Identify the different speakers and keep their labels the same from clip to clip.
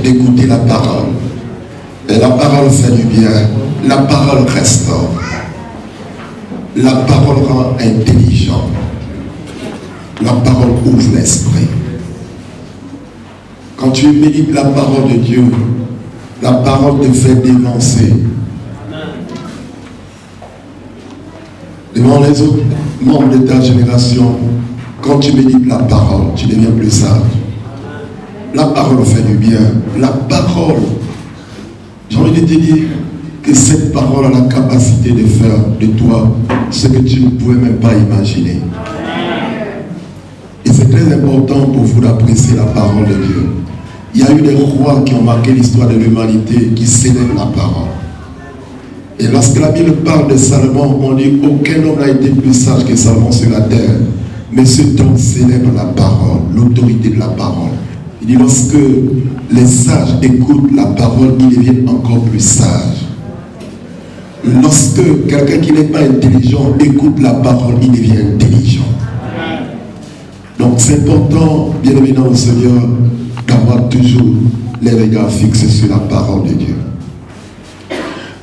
Speaker 1: d'écouter la parole. Et la parole fait du bien. La parole restaure. La parole rend intelligent. La parole ouvre l'esprit. Quand tu médites la parole de Dieu, la parole te fait dévancer. Devant les autres membres de ta génération, quand tu médites la parole, tu deviens plus sage. La parole fait du bien. La parole, j'ai envie de te dire que cette parole a la capacité de faire de toi ce que tu ne pouvais même pas imaginer. Et c'est très important pour vous d'apprécier la parole de Dieu. Il y a eu des rois qui ont marqué l'histoire de l'humanité qui célèbrent la parole. Et lorsque la Bible parle de Salomon, on dit aucun homme n'a été plus sage que Salomon sur la terre. Mais cet homme célèbre la parole, l'autorité de la parole. Il dit lorsque les sages écoutent la parole, ils deviennent encore plus sages. Lorsque quelqu'un qui n'est pas intelligent écoute la parole, il devient intelligent. Donc c'est important, bien évidemment au Seigneur, d'avoir toujours les regards fixés sur la parole de Dieu.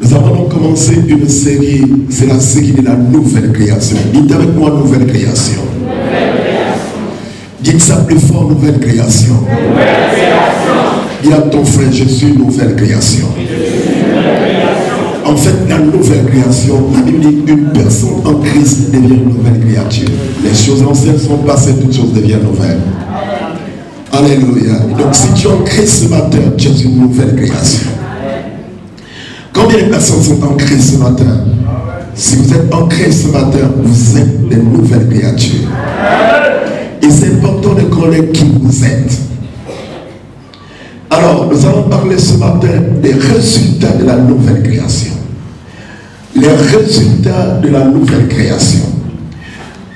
Speaker 1: Nous avons donc commencé une série, c'est la série de la nouvelle création. Dites avec moi nouvelle création. Dites ça plus fort, nouvelle création. Dis à ton frère, je suis nouvelle création. En fait, la nouvelle création, la Bible dit qu'une personne en Christ devient une nouvelle créature. Les choses anciennes sont passées, toutes choses deviennent nouvelles. Alléluia. Donc si tu es en Christ ce matin, tu es une nouvelle création. Combien de personnes sont en Christ ce matin? Si vous êtes en Christ ce matin, vous êtes des nouvelles créatures. Et c'est important de connaître qui vous êtes. Alors, nous allons parler ce matin des résultats de la nouvelle création. Les résultats de la nouvelle création.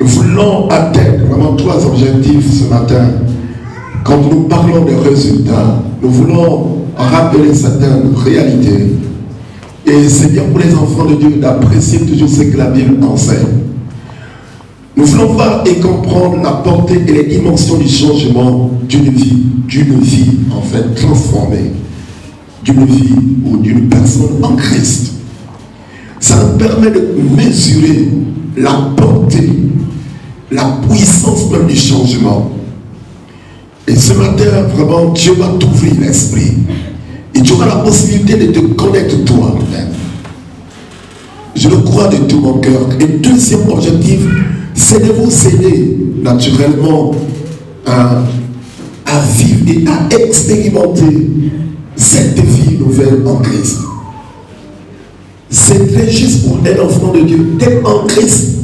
Speaker 1: Nous voulons atteindre vraiment 3 objectifs ce matin. Quand nous parlons des résultats, nous voulons rappeler certaines réalités. Et c'est bien pour les enfants de Dieu d'apprécier toujours ce que la Bible enseigne. Nous voulons voir et comprendre la portée et les dimensions du changement d'une vie en fait transformée, d'une vie ou d'une personne en Christ. Ça nous permet de mesurer la portée, la puissance même du changement. Et ce matin, vraiment, Dieu va t'ouvrir l'esprit. Et tu auras la possibilité de te connaître toi-même. Je le crois de tout mon cœur. Et deuxième objectif, c'est de vous aider naturellement à vivre et à expérimenter cette vie nouvelle en Christ. C'est très juste pour un enfant de Dieu d'être en Christ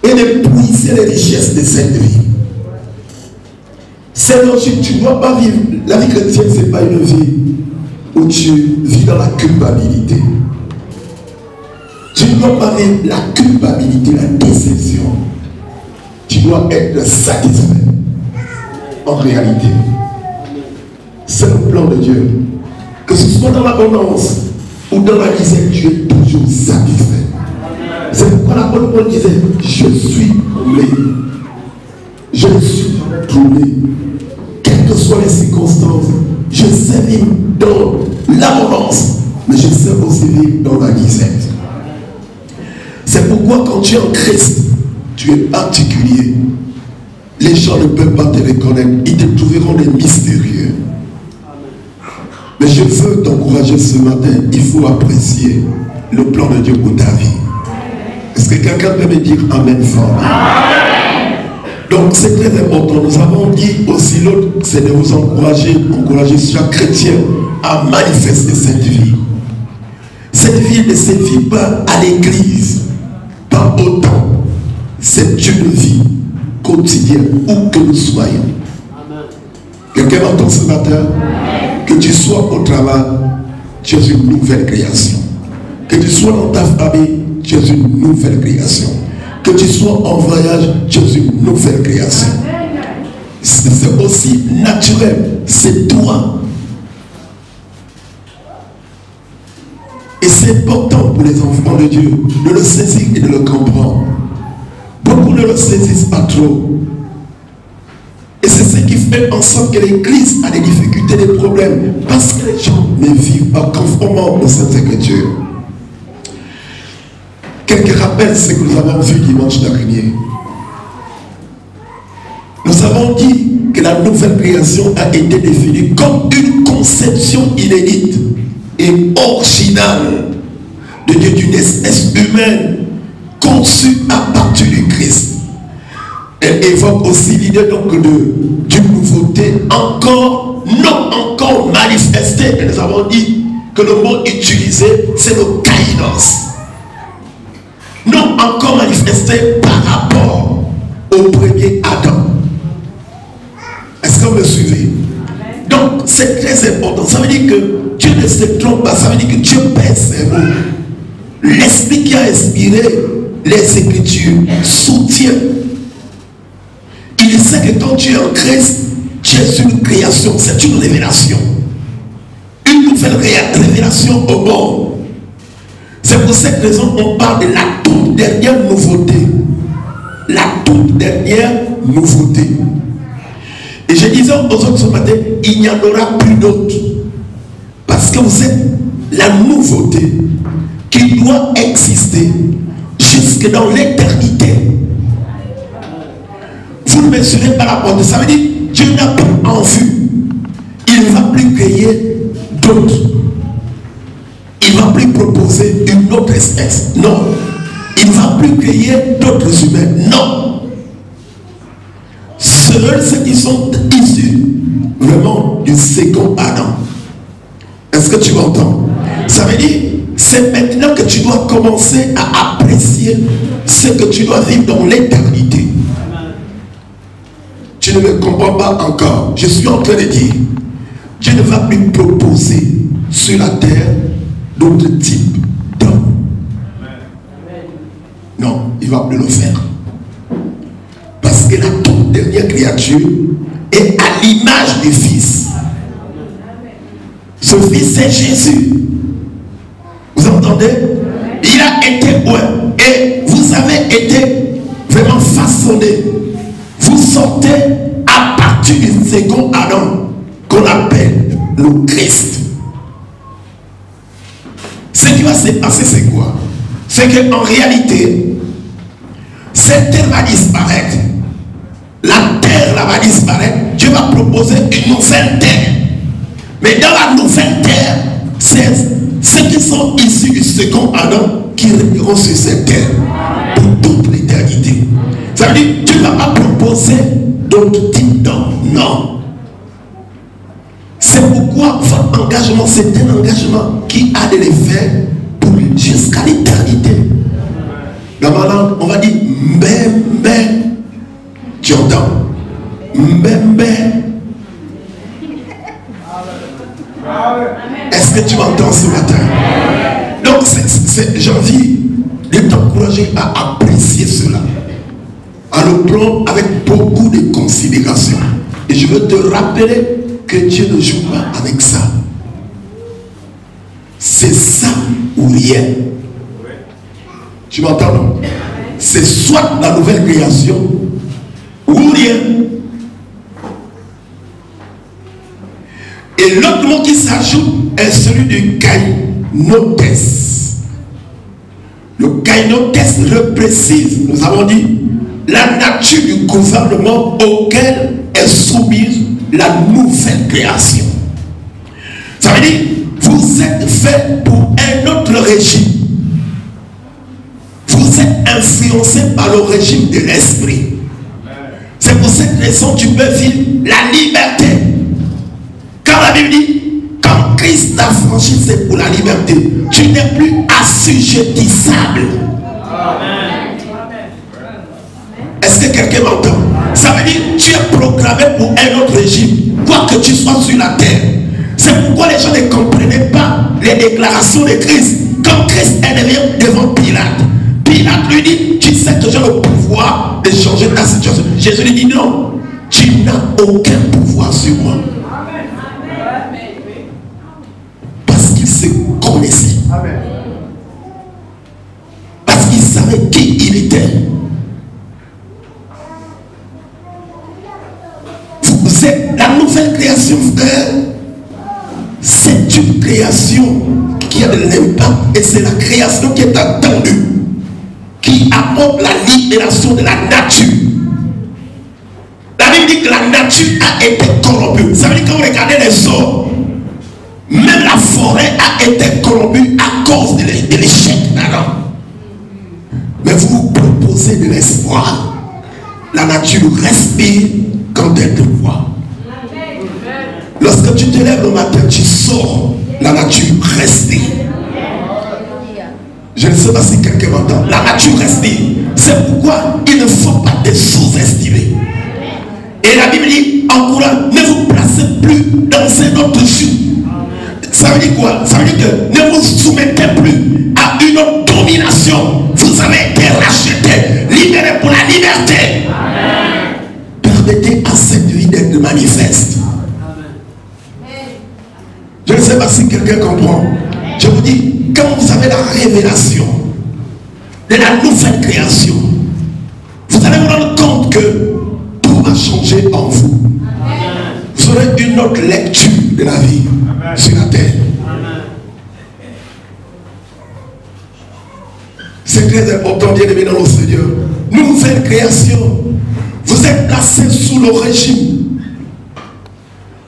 Speaker 1: et de puiser les richesses de cette vie. C'est logique, tu ne dois pas vivre. La vie chrétienne, ce n'est pas une vie où tu vis dans la culpabilité. Tu ne dois pas vivre la culpabilité, la déception. Tu dois être satisfait. En réalité, c'est le plan de Dieu. Que ce soit dans l'abondance ou dans la misère, tu es toujours satisfait. C'est pourquoi l'apôtre Paul disait, je suis troublé. Je suis troublé. Quelles que soient les circonstances, je sais vivre dans l'abondance, mais je sais aussi vivre dans la misère. C'est pourquoi quand tu es en Christ, tu es particulier. Les gens ne peuvent pas te reconnaître. Ils te trouveront des mystérieux. Mais je veux t'encourager ce matin. Il faut apprécier le plan de Dieu pour ta vie. Est-ce que quelqu'un peut me dire Amen fort? Donc c'est très important. Nous avons dit aussi l'autre, c'est de vous encourager chaque chrétien à manifester cette vie. Cette vie ne se vit pas à l'église, pas autant. C'est une vie quotidienne où que nous soyons. Quelqu'un m'entend ce matin? Amen. Que tu sois au travail, tu es une nouvelle création. Que tu sois dans ta famille, tu es une nouvelle création. Que tu sois en voyage, tu es une nouvelle création. C'est aussi naturel, c'est toi. Et c'est important pour les enfants de Dieu de le saisir et de le comprendre. Beaucoup ne le saisissent pas trop. Et C'est ce qui fait en sorte que l'église a des difficultés, des problèmes. Parce que les gens ne vivent pas conformément aux Saintes Écritures. Quelques rappels, ce que nous avons vu dimanche dernier. Nous avons dit que la nouvelle création a été définie comme une conception inédite et originale de Dieu, d'une espèce humaine conçue à partir du Christ. Elle évoque aussi l'idée donc d'une nouveauté non encore manifestée. Et nous avons dit que le mot utilisé, c'est le kainos. Non encore manifesté par rapport au premier Adam. Est-ce que vous me suivez? Donc c'est très important. Ça veut dire que Dieu ne se trompe pas. Ça veut dire que Dieu pèse ses mots. L'esprit qui a inspiré les Écritures soutient. Il sait que quand tu es en Christ, tu es une création, c'est une révélation. Une nouvelle révélation au monde. C'est pour cette raison qu'on parle de la toute dernière nouveauté. La toute dernière nouveauté. Et je disais aux autres ce matin, il n'y en aura plus d'autres. Parce que vous êtes la nouveauté qui doit exister jusque dans l'éternité. Vous ne mesurez pas la porte. Ça veut dire que Dieu n'a pas en vue. Il ne va plus créer d'autres. Il ne va plus proposer une autre espèce. Non. Il ne va plus créer d'autres humains. Non. Seuls ceux qui sont issus vraiment du second Adam. Est-ce que tu m'entends? Ça veut dire, c'est maintenant que tu dois commencer à apprécier ce que tu dois vivre dans l'éternité. Tu ne me comprends pas encore. Je suis en train de dire, Dieu ne va plus proposer sur la terre d'autres types d'hommes. Non, il ne va plus le faire. Parce que la toute dernière créature est à l'image du Fils. Ce Fils, c'est Jésus. Vous entendez? Il a été loin. Et vous avez été vraiment façonné. Vous sortez à partir du second Adam qu'on appelle le Christ. Ce qui va se passer, c'est quoi? C'est qu'en réalité, cette terre va disparaître. La terre là va disparaître. Dieu va proposer une nouvelle terre. Mais dans la nouvelle terre, c'est ceux qui sont issus du second Adam qui régneront sur cette terre pour toute l'éternité. Ça veut dire que Dieu ne va pas proposer d'autres types d'hommes. Non. C'est pourquoi votre engagement, c'est un engagement qui a de l'effet jusqu'à l'éternité. Dans ma langue, on va dire mbembe. Tu entends? Mbembe. Est-ce que tu m'entends ce matin? Donc, j'ai envie de t'encourager à apprécier cela, à le prendre avec beaucoup de considération. Et je veux te rappeler que Dieu ne joue pas avec ça. C'est ça ou rien. Tu m'entends, non? C'est soit la nouvelle création ou rien. Et l'autre mot qui s'ajoute est celui du kainotes. Le kainotes reprécise, nous avons dit, la nature du gouvernement auquel est soumise la nouvelle création. Ça veut dire, vous êtes fait pour un autre régime. Vous êtes influencé par le régime de l'esprit. C'est pour cette raison que tu peux vivre la liberté. Quand la Bible dit, quand Christ t'a franchi, c'est pour la liberté. Tu n'es plus assujettissable. Est-ce que quelqu'un m'entend? Ça veut dire que tu es programmé pour un autre régime, quoi que tu sois sur la terre. C'est pourquoi les gens ne comprenaient pas les déclarations de Christ. Quand Christ est devant Pilate, Pilate lui dit, tu sais que j'ai le pouvoir de changer ta situation. Jésus lui dit non, tu n'as aucun pouvoir sur moi. Parce qu'il se connaissait. Parce qu'il savait qui il était. Vous création, frère, c'est une création qui a de l'impact et c'est la création qui est attendue, qui apporte la libération de la nature. La Bible dit que la nature a été corrompue. Ça veut dire que quand vous regardez les eaux, même la forêt a été corrompue à cause de l'échec d'Adam. Mais vous vous proposez de l'espoir. La nature respire quand elle te voit. Lorsque tu te lèves le matin, tu sors, la nature respire. Je ne sais pas si quelqu'un m'entend. La nature respire. C'est pourquoi il ne faut pas te sous-estimer. Et la Bible dit en courant, ne vous placez plus dans un autre joug. Ça veut dire quoi? Ça veut dire que ne vous soumettez plus à une autre domination. Vous avez été rachetés, libérés pour la liberté. Amen. Permettez à cette vie d'être manifeste. Amen. Je ne sais pas si quelqu'un comprend. Je vous dis, quand vous avez la révélation de la nouvelle création, vous allez vous rendre compte que tout va changer en vous. Amen. Vous aurez une autre lecture de la vie. Amen. Sur la terre. Amen. C'est très important, bien aimé dans le Seigneur. Nouvelle création. Vous êtes placé sous le régime.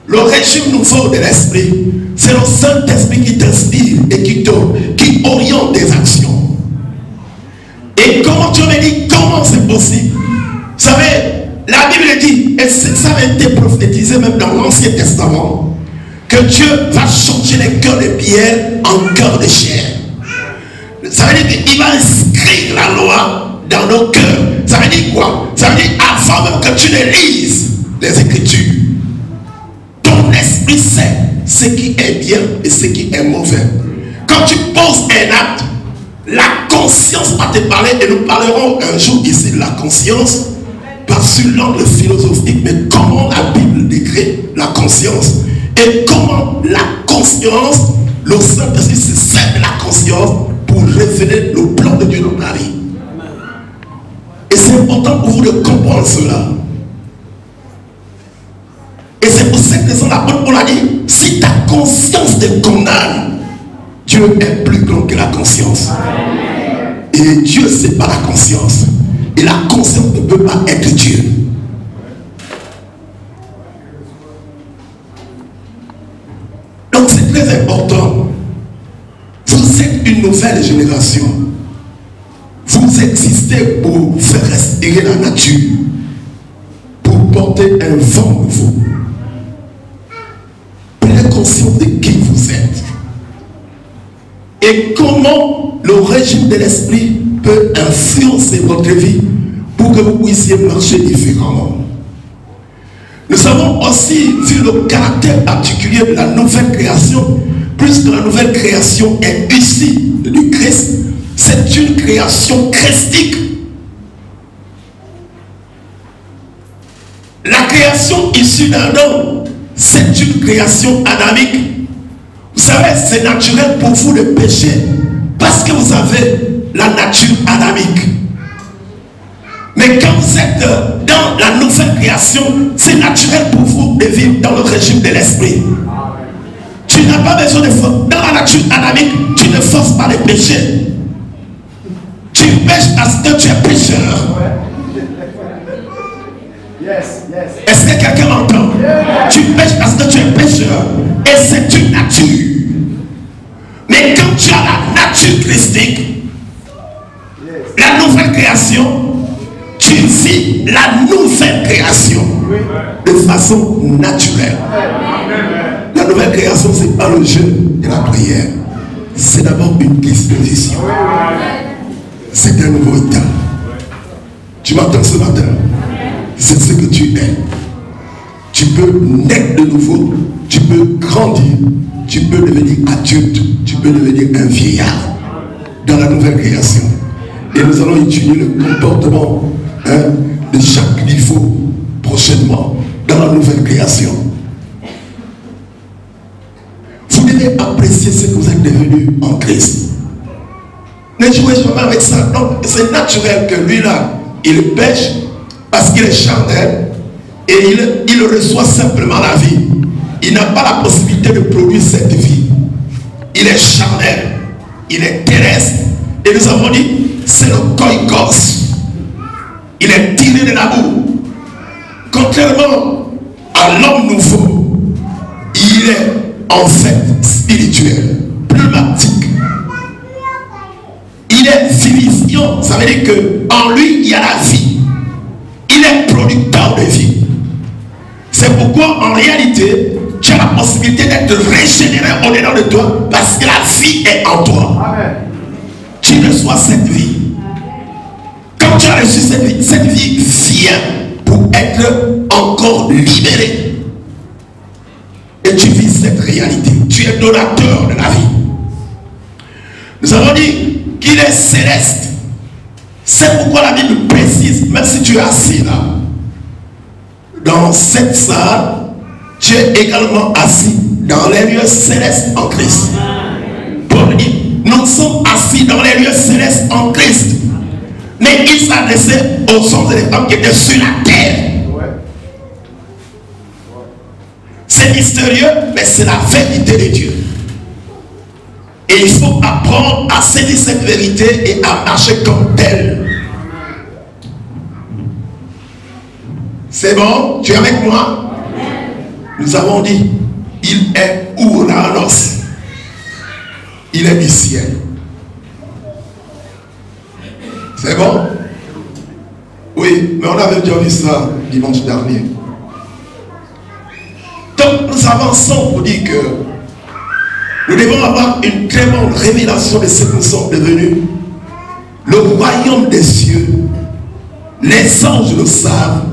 Speaker 1: Le régime nouveau de l'esprit. C'est le Saint-Esprit qui t'inspire et qui oriente des actions. Et comment Dieu me dit, comment c'est possible? Vous savez, la Bible dit, et ça a été prophétisé même dans l'Ancien Testament, que Dieu va changer les cœurs de pierre en cœurs de chair. Ça veut dire qu'il va inscrire la loi dans nos cœurs. Ça veut dire quoi? Ça veut dire avant même que tu ne lises les Écritures, ton esprit sait ce qui est bien et ce qui est mauvais. Quand tu poses un acte, la conscience va te parler, et nous parlerons un jour ici de la conscience, pas sur l'angle philosophique, mais comment la Bible décrit la conscience. Et comment la conscience, le Saint-Esprit se sert de la conscience pour révéler le plan de Dieu dans ta vie. Et c'est important pour vous de comprendre cela. Et c'est pour cette raison l'apôtre Paul a dit, si ta conscience te condamne, Dieu est plus grand que la conscience. Et Dieu c'est pas la conscience. Et la conscience ne peut pas être Dieu. Donc c'est très important. Vous êtes une nouvelle génération. Vous existez pour faire respirer la nature, pour porter un vent nouveau. Prenez conscience de qui vous êtes et comment le régime de l'esprit peut influencer votre vie pour que vous puissiez marcher différemment. Nous avons aussi vu le caractère particulier de la nouvelle création. Puisque la nouvelle création est issue du Christ, c'est une création christique. La création issue d'un homme, c'est une création adamique. Vous savez, c'est naturel pour vous de pécher parce que vous avez la nature adamique. Mais quand vous êtes dans la nouvelle création, c'est naturel pour vous de vivre dans le régime de l'esprit. Tu n'as pas besoin de force. Dans la nature adamique, tu ne forces pas les péchés. Tu pêches parce que tu es pécheur. Est-ce que quelqu'un m'entend? Tu pêches parce que tu es pécheur. Et c'est une nature. Mais quand tu as la nature christique, la nouvelle création, tu vis la nouvelle création de façon naturelle. La nouvelle création, ce n'est pas le jeûne et la prière. C'est d'abord une disposition. C'est un nouveau état. Tu m'entends ce matin? C'est ce que tu es. Tu peux naître de nouveau. Tu peux grandir. Tu peux devenir adulte. Tu peux devenir un vieillard dans la nouvelle création. Et nous allons étudier le comportement de chaque niveau prochainement dans la nouvelle création. Vous devez apprécier ce que vous êtes devenu en Christ. Ne jouez jamais avec ça. Donc c'est naturel que lui là, il pêche parce qu'il est charnel et il reçoit simplement la vie. il n'a pas la possibilité de produire cette vie. Il est charnel, il est terrestre. Et nous avons dit, c'est le koikos. Il est tiré de l'amour. Contrairement à l'homme nouveau, il est en fait spirituel, pneumatique. Il est vivifiant. Ça veut dire qu'en lui, il y a la vie. Il est producteur de vie. C'est pourquoi en réalité, tu as la possibilité d'être régénéré au-dedans de toi parce que la vie est en toi. Amen. Tu reçois cette vie. Quand tu as reçu cette vie vient pour être encore libéré. Et tu vis cette réalité. Tu es donateur de la vie. Nous avons dit qu'il est céleste. C'est pourquoi la Bible précise, même si tu es assis là, dans cette salle, tu es également assis dans les lieux célestes en Christ. Paul dit, nous sommes assis dans les lieux célestes en Christ. Mais il s'adressait aux hommes et les femmes qui étaient sur la terre. C'est mystérieux, mais c'est la vérité de Dieu. Et il faut apprendre à saisir cette vérité et à marcher comme tel. C'est bon? Tu es avec moi? Nous avons dit, il est Ouranos. Il est du ciel. C'est bon? Oui, mais on avait déjà vu ça dimanche dernier. Donc nous avançons pour dire que nous devons avoir une très bonne révélation de ce que nous sommes devenus. Le royaume des cieux, les anges le savent.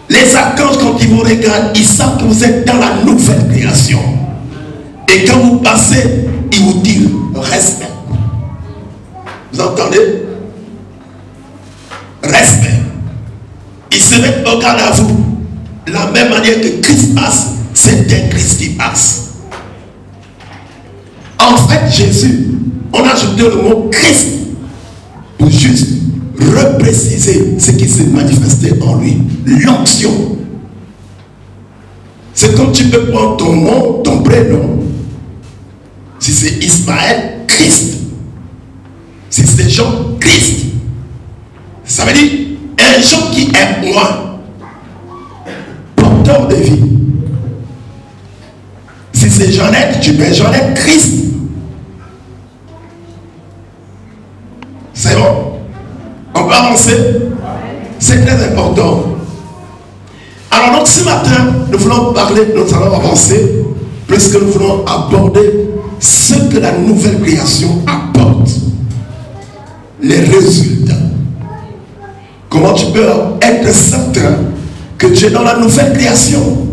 Speaker 1: Les archanges, quand ils vous regardent, ils savent que vous êtes dans la nouvelle création. Et quand vous passez, ils vous disent respect. Vous entendez? Respect. Ils se mettent au garde à vous. De la même manière que Christ passe, c'est un Christ qui passe. En fait, Jésus, on a ajouté le mot Christ pour juste repréciser ce qui s'est manifesté en lui. L'onction. C'est comme tu peux prendre ton nom, ton prénom. Si c'est Ismaël, Christ. Si c'est Jean, Christ. Ça veut dire un Jean qui est moi, porteur de vie. Si c'est Jeannette, tu peux Jeannette, Christ. C'est bon? On peut avancer? C'est très important. Alors donc ce matin, nous voulons parler, nous allons avancer, puisque nous voulons aborder ce que la nouvelle création apporte. Les résultats. Comment tu peux être certain que tu es dans la nouvelle création?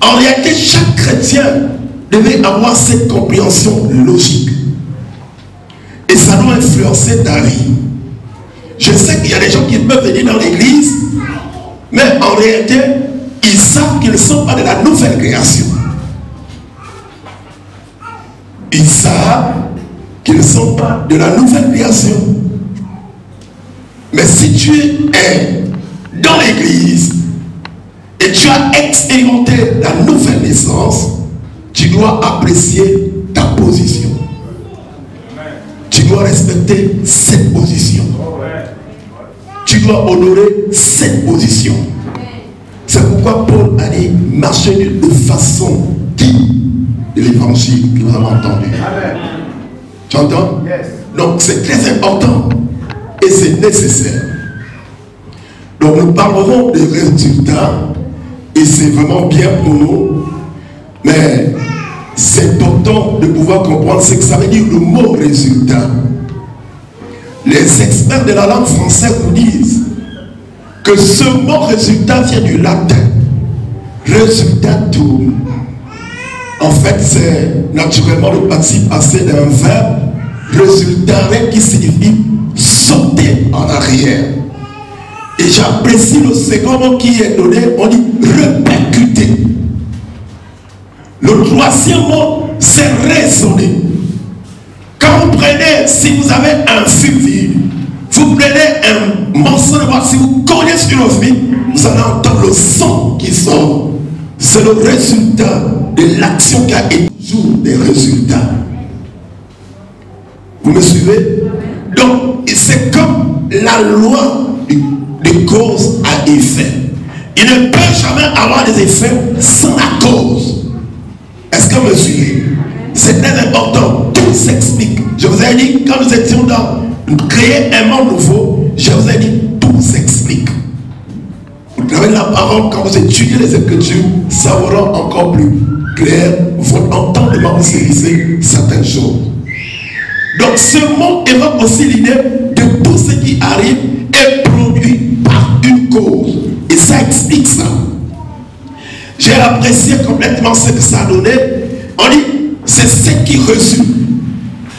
Speaker 1: En réalité, chaque chrétien devait avoir cette compréhension logique. Et ça doit influencer ta vie. Je sais qu'il y a des gens qui peuvent venir dans l'église, mais en réalité, ils savent qu'ils ne sont pas de la nouvelle création. Ils savent qu'ils ne sont pas de la nouvelle création. Mais si tu es dans l'église et tu as expérimenté la nouvelle naissance, tu dois apprécier ta position. Tu dois respecter cette position. Tu dois honorer cette position. C'est pourquoi Paul a dit marcher de façon digne de l'évangile que nous avons entendu. Tu entends? Donc c'est très important et c'est nécessaire. Donc nous parlerons des résultats et c'est vraiment bien pour nous. Mais c'est important de pouvoir comprendre ce que ça veut dire le mot résultat. Les experts de la langue française vous disent que ce mot résultat vient du latin. Resultatum. En fait, c'est naturellement le participe passé d'un verbe resultare qui signifie sauter en arrière. Et j'apprécie le second mot qui est donné, on dit répercuter. Le troisième mot, c'est raisonner. Quand vous prenez, si vous avez un fil vide, vous prenez un morceau de bois, si vous cognez sur le fil, vous allez entendre le son qui sort. C'est le résultat de l'action qui a été toujours des résultats. Vous me suivez? Donc, c'est comme la loi de cause à effet. Il ne peut jamais avoir des effets sans la cause. Est-ce que vous me suivez? C'est très important. Tout s'explique. Je vous ai dit, quand nous étions dans créer un monde nouveau, je vous ai dit, tout s'explique. Vous avez la parole, quand vous étudiez les Écritures, ça vous rend encore plus clair. Votre entendement vous saisissez certaines choses. Donc ce mot évoque aussi l'idée de tout ce qui arrive est produit par une cause. Et ça explique ça. J'ai apprécié complètement ce que ça a donné. On dit, c'est ce qui résulte.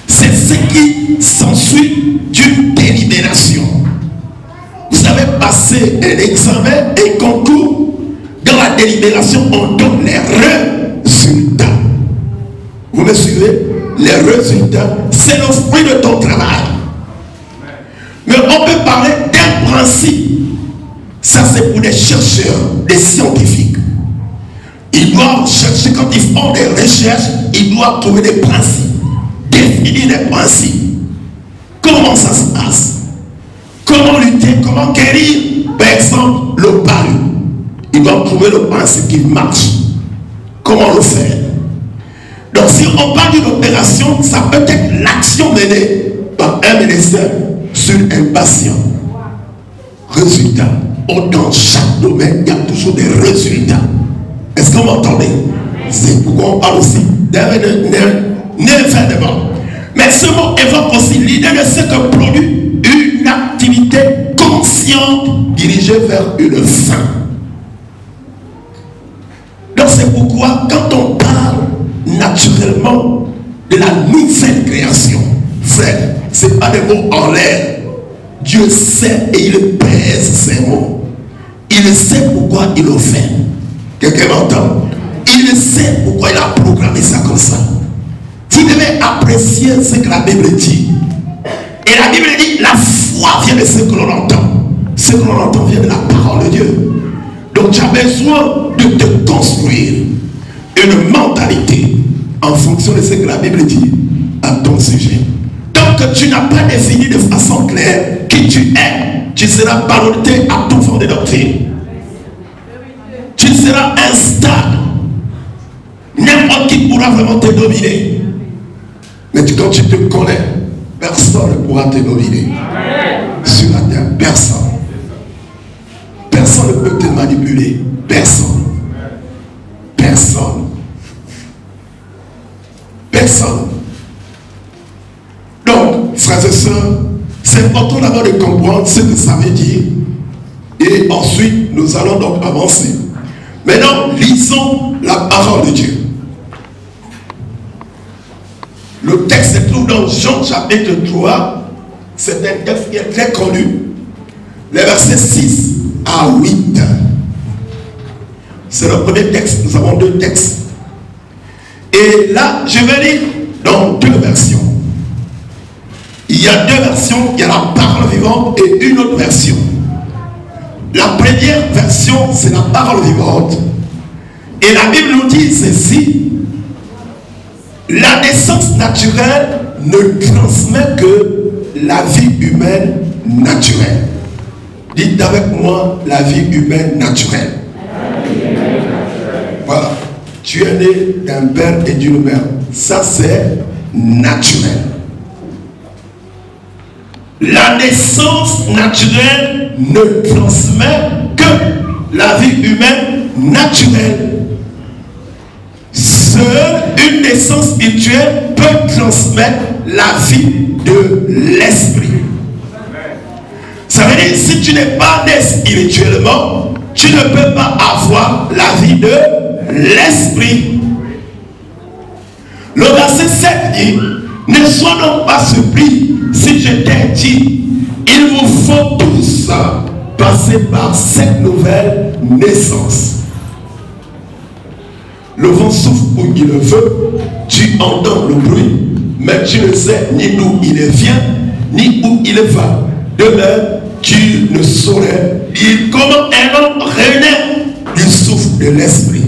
Speaker 1: C'est ce qui s'ensuit d'une délibération. Vous avez passé un examen, un concours. Dans la délibération, on donne les résultats. Vous me suivez? Les résultats, c'est le fruit de ton travail. Mais on peut parler d'un principe. Ça, c'est pour des chercheurs, des scientifiques. Ils doivent chercher, quand ils font des recherches, ils doivent trouver des principes, définir des principes. Comment ça se passe? Comment lutter? Comment guérir? Par exemple, le palu. Ils doivent trouver le principe qui marche. Comment le faire? Donc si on parle d'une opération, ça peut être l'action menée par un médecin sur un patient. Résultat. Dans chaque domaine, il y a toujours des résultats. Est-ce que vous m'entendez? C'est pourquoi on parle aussi d'événement. Mais ce mot évoque aussi l'idée de ce que produit une activité consciente dirigée vers une fin. Donc c'est pourquoi quand on parle naturellement de la nouvelle création, frère, ce n'est pas des mots en l'air. Dieu sait et il pèse ces mots. Il sait pourquoi il le fait. Quelqu'un m'entend? Il sait pourquoi il a programmé ça comme ça. Vous devez apprécier ce que la Bible dit. Et la Bible dit, la foi vient de ce que l'on entend. Ce que l'on entend vient de la parole de Dieu. Donc tu as besoin de te construire une mentalité en fonction de ce que la Bible dit à ton sujet. Tant que tu n'as pas défini de façon claire qui tu es, tu seras ballotté à tout fond de doctrine. Tu seras instable. N'importe qui pourra vraiment te dominer. Mais quand tu te connais, personne ne pourra te dominer. Sur la terre, personne. Personne ne peut te manipuler. Personne. Personne. Personne. Donc, frères et sœurs, c'est important d'abord de comprendre ce que ça veut dire. Et ensuite, nous allons donc avancer. Maintenant, lisons la parole de Dieu. Le texte se trouve dans Jean chapitre 3. C'est un texte qui est très connu. Les versets 6 à 8. C'est le premier texte. Nous avons deux textes. Et là, je vais lire dans deux versions. Il y a deux versions. Il y a la parole vivante et une autre version. La première version, c'est la parole vivante. Et la Bible nous dit ceci. La naissance naturelle ne transmet que la vie humaine naturelle. Dites avec moi, la vie humaine naturelle. Voilà. Tu es né d'un père et d'une mère. Ça, c'est naturel. La naissance naturelle ne transmet que la vie humaine naturelle. Seule une naissance spirituelle peut transmettre la vie de l'esprit. Ça veut dire, si tu n'es pas né spirituellement, tu ne peux pas avoir la vie de l'esprit. Le verset 7 dit, ne sois donc pas surpris si je t'ai dit, il vous faut tous passer par cette nouvelle naissance. Le vent souffle où il le veut, tu entends le bruit, mais tu ne sais ni d'où il vient, ni où il va. De même, tu ne saurais dire comment un homme renaît du souffle de l'esprit.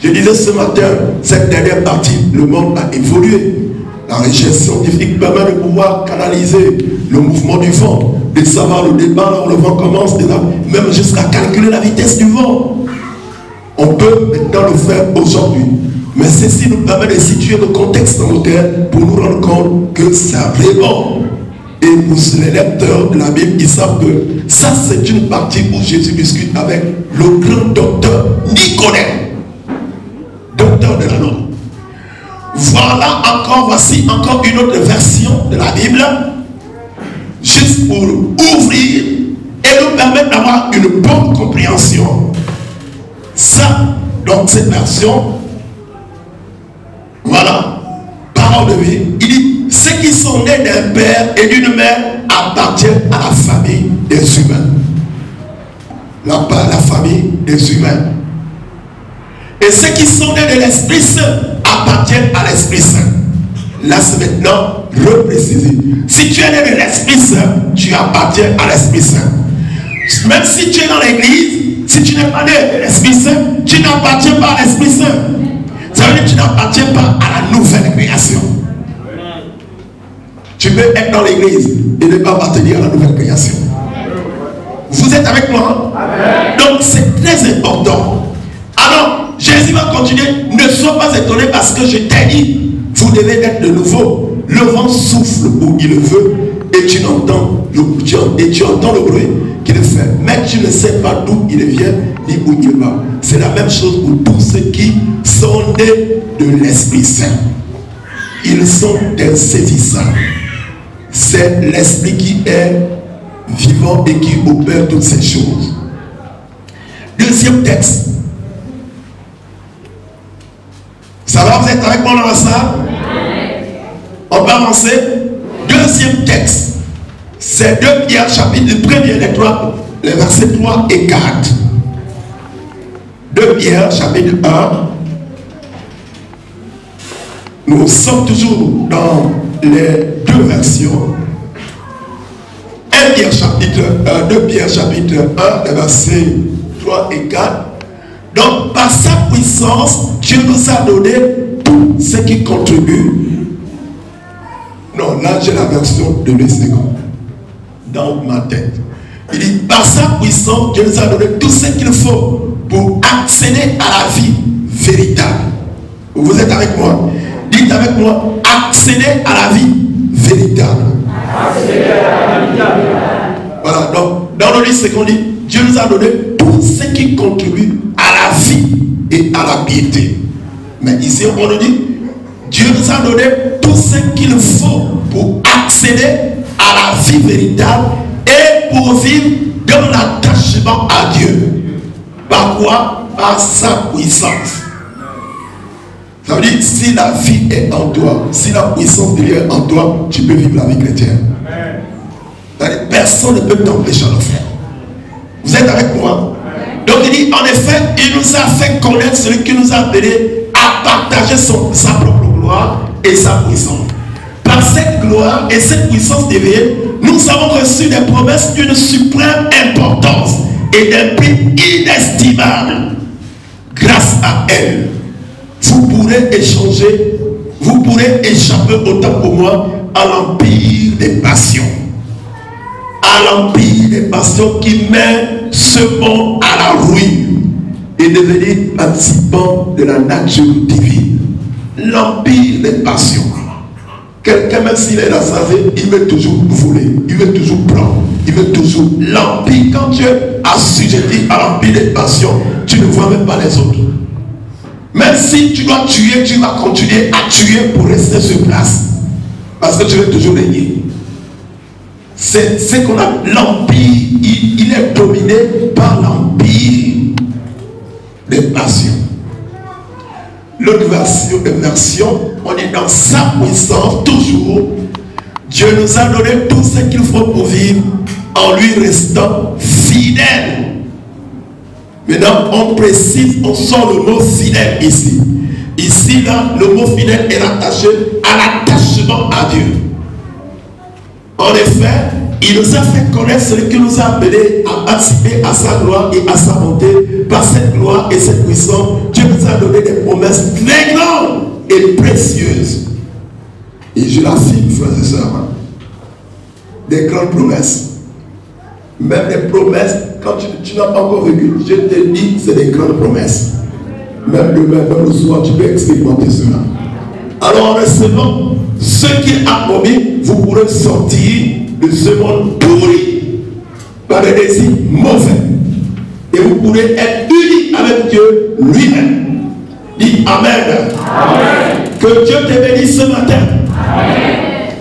Speaker 1: Je disais ce matin, cette dernière partie, le monde a évolué. La recherche scientifique permet de pouvoir canaliser le mouvement du vent, de savoir le débat là où le vent commence, même jusqu'à calculer la vitesse du vent. On peut maintenant le faire aujourd'hui. Mais ceci nous permet de situer le contexte dans lequel, pour nous rendre compte que ça est bon. Et pour les lecteurs de la Bible, ils savent que ça c'est une partie où Jésus discute avec le grand docteur Nicodème, docteur de la loi. Voilà encore, voici encore une autre version de la Bible, juste pour ouvrir et nous permettre d'avoir une bonne compréhension. Ça, donc cette version, voilà, parole de vie, il dit, ceux qui sont nés d'un père et d'une mère appartiennent à la famille des humains. La famille des humains. Et ceux qui sont nés de l'Esprit Saint appartiennent à l'Esprit Saint. Là, c'est maintenant reprécisé. Si tu es né de l'Esprit Saint, tu appartiens à l'Esprit Saint. Même si tu es dans l'église, si tu n'es pas né de l'Esprit Saint, tu n'appartiens pas à l'Esprit Saint. Ça veut dire que tu n'appartiens pas à la nouvelle création. Tu peux être dans l'église et ne pas appartenir à la nouvelle création. Vous êtes avec moi? Donc c'est très important. Alors, Jésus va continuer. Ne sois pas étonné parce que je t'ai dit, vous devez être de nouveau. Le vent souffle où il le veut et tu entends le bruit qu'il fait. Mais tu ne sais pas d'où il vient ni où il va. C'est la même chose pour tous ceux qui sont nés de l'Esprit Saint. Ils sont insaisissables. C'est l'Esprit qui est vivant et qui opère toutes ces choses. Deuxième texte. Ça va, vous êtes avec moi dans la salle? On peut avancer. Deuxième texte. C'est 2 Pierre chapitre 1er, les versets 3 et 4. 2 Pierre chapitre 1. Nous sommes toujours dans les deux versions. 2 Pierre chapitre 1, les versets 3 et 4. Donc, par sa puissance, Dieu nous a donné tout ce qui contribue. Non, là j'ai la version de Louis II dans ma tête. Il dit, par sa puissance, Dieu nous a donné tout ce qu'il faut pour accéder à la vie véritable. Vous êtes avec moi? Dites avec moi, accéder à la vie véritable. Accéder à la vie véritable. Voilà, donc dans le livre, c'est qu'on dit, Dieu nous a donné tout ce qui contribue à la vie et à la piété. Mais ici, on nous dit, Dieu nous a donné tout ce qu'il faut pour accéder à la vie véritable et pour vivre dans l'attachement à Dieu. Par quoi? Par sa puissance. Ça veut dire, si la vie est en toi, si la puissance de Dieu est en toi, tu peux vivre la vie chrétienne. Personne ne peut t'empêcher de le faire. Vous êtes avec moi? Donc il dit, en effet, il nous a fait connaître celui qui nous a appelés à partager sa propre gloire et sa puissance. Par cette gloire et cette puissance divine, nous avons reçu des promesses d'une suprême importance et d'un prix inestimable. Grâce à elle, vous pourrez échapper autant pour moi à l'empire des passions. À l'empire des passions qui mène ce monde à la ruine et devenir participant de la nature divine. L'empire des passions. Quelqu'un, même s'il est dans sa vie, il veut toujours voler, il veut toujours prendre, il veut toujours l'empire. Quand tu es assujetti à l'empire des passions, tu ne vois même pas les autres. Même si tu dois tuer, tu vas continuer à tuer pour rester sur place. Parce que tu veux toujours régner. C'est ce qu'on a l'empire, il est dominé par l'empire des passions. L'autre version, on est dans sa puissance, toujours. Dieu nous a donné tout ce qu'il faut pour vivre en lui restant fidèle. Maintenant, on précise, on sort le mot fidèle ici. Ici, là, le mot fidèle est rattaché à l'attachement à Dieu. En effet, Il nous a fait connaître celui qui nous a appelés à participer à sa gloire et à sa bonté. Par cette gloire et cette puissance, Dieu nous a donné des promesses très grandes et précieuses. Et je l'affirme, frères et sœurs, des grandes promesses. Même des promesses, quand tu n'as pas encore vécu, je te dis, c'est des grandes promesses. Même demain, même le soir, tu peux expérimenter cela. Alors en recevant ce qu'il a promis, vous pourrez sortir de ce monde pourri par des désirs mauvais. Et vous pourrez être unis avec Dieu lui-même. Dis Amen. Amen. Que Dieu te bénisse ce matin. Amen.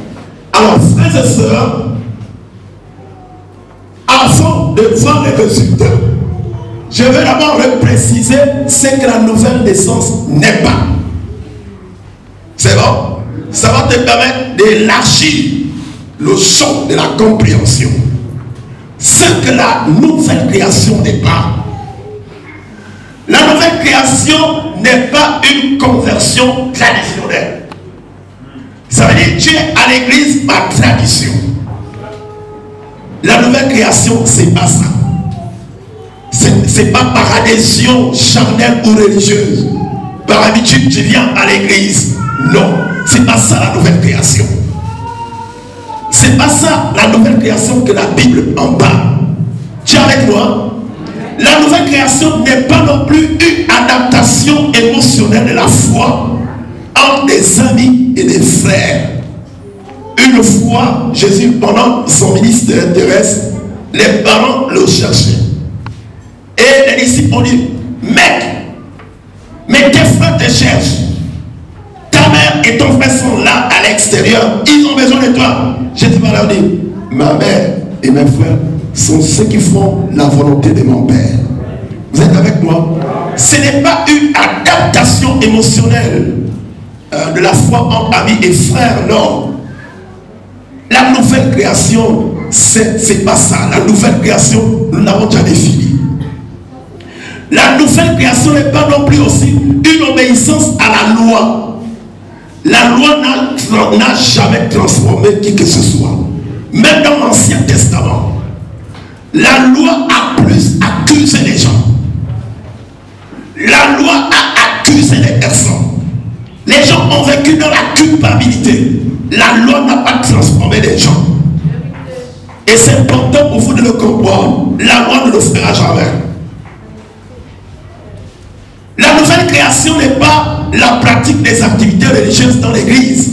Speaker 1: Alors, frères et sœurs, avant de voir les résultats, je vais d'abord préciser ce que la nouvelle naissance n'est pas. C'est bon? Ça va te permettre d'élargir le champ de la compréhension. Ce que la nouvelle création n'est pas. La nouvelle création n'est pas une conversion traditionnelle. Ça veut dire que tu es à l'église par tradition. La nouvelle création, c'est pas ça. C'est pas par adhésion charnelle ou religieuse. Par habitude, tu viens à l'église. Non, c'est pas ça la nouvelle création. C'est pas ça la nouvelle création que la Bible en parle. Tu es avec moi? La nouvelle création n'est pas non plus une adaptation émotionnelle de la foi entre des amis et des frères. Une fois, Jésus, pendant son ministère terrestre, les parents le cherchaient. Et les disciples ont dit, mec, mais tes frères te cherchent. Ta mère et ton frère sont là à l'extérieur. Ils ont besoin de toi. Jésus va leur dire, ma mère et mes frères sont ceux qui font la volonté de mon Père. Vous êtes avec moi? Ce n'est pas une adaptation émotionnelle de la foi entre amis et frères, non. La nouvelle création, c'est pas ça. La nouvelle création, nous l'avons déjà définie. La nouvelle création n'est pas non plus aussi une obéissance à la loi. La loi n'a jamais transformé qui que ce soit. Même dans l'Ancien Testament, la loi a plus accusé les gens. La loi a accusé les personnes. Les gens ont vécu dans la culpabilité. La loi n'a pas transformé les gens. Et c'est important pour vous de le comprendre. La loi ne le fera jamais. La nouvelle création n'est pas la pratique des activités religieuses dans l'église.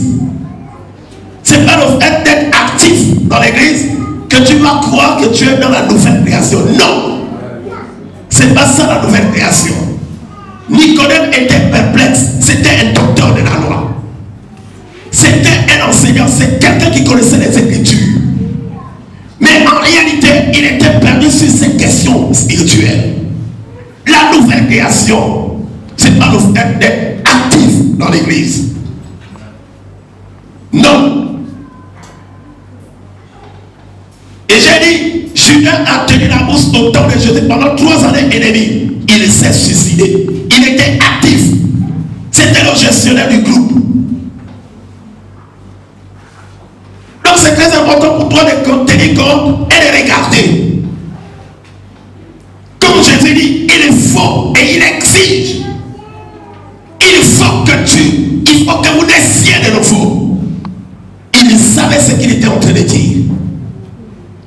Speaker 1: C'est pas le fait d'être actif dans l'église que tu vas croire que tu es dans la nouvelle création. Non. C'est pas ça la nouvelle création. Nicodème était perplexe. C'était un docteur de la loi. C'était un enseignant. C'est quelqu'un qui connaissait les Écritures. Mais en réalité, il était perdu sur ces questions spirituelles. La nouvelle création, c'est pas le fait d'être actif dans l'église. Non. Et j'ai dit, Judas a tenu la bourse au temps de Jésus pendant 3 années et demie. Il s'est suicidé. Il était actif. C'était le gestionnaire du groupe. Donc c'est très important pour toi de tenir compte et de regarder. Comme Jésus dit, il faut et il exige. Il faut que vous naissiez de nouveau. Il savait ce qu'il était en train de dire.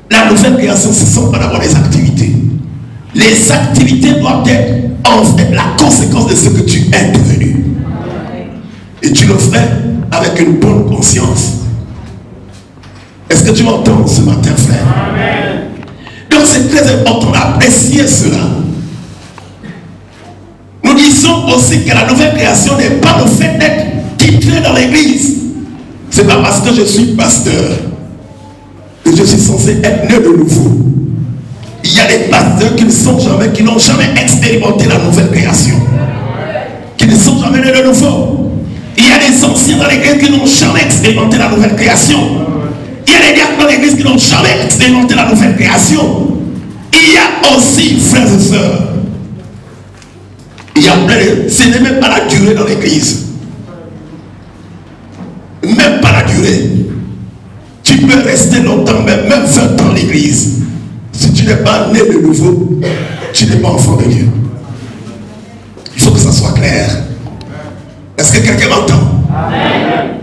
Speaker 1: La nouvelle création, ce ne sont pas d'abord des activités. Les activités doivent être en fait la conséquence de ce que tu es devenu. Et tu le fais avec une bonne conscience. Est-ce que tu m'entends ce matin, frère? Amen. Donc c'est très important d'apprécier cela. Nous disons aussi que la nouvelle création n'est pas le fait d'être titré dans l'église. Ce n'est pas parce que je suis pasteur que je suis censé être né de nouveau. Il y a des pasteurs qui n'ont jamais expérimenté la nouvelle création. Qui ne sont jamais nés de nouveau. Il y a des anciens dans l'église qui n'ont jamais expérimenté la nouvelle création. Il y a des diacres dans l'église qui n'ont jamais expérimenté la nouvelle création. Il y a aussi, frères et sœurs, il y a plein de... Ce n'est même pas la durée dans l'église. Même pas la durée. Tu peux peux rester longtemps, même 20 ans à l'église. Si tu n'es pas né de nouveau, tu n'es pas enfant de Dieu. Il faut que ça soit clair. Est-ce que quelqu'un m'entend?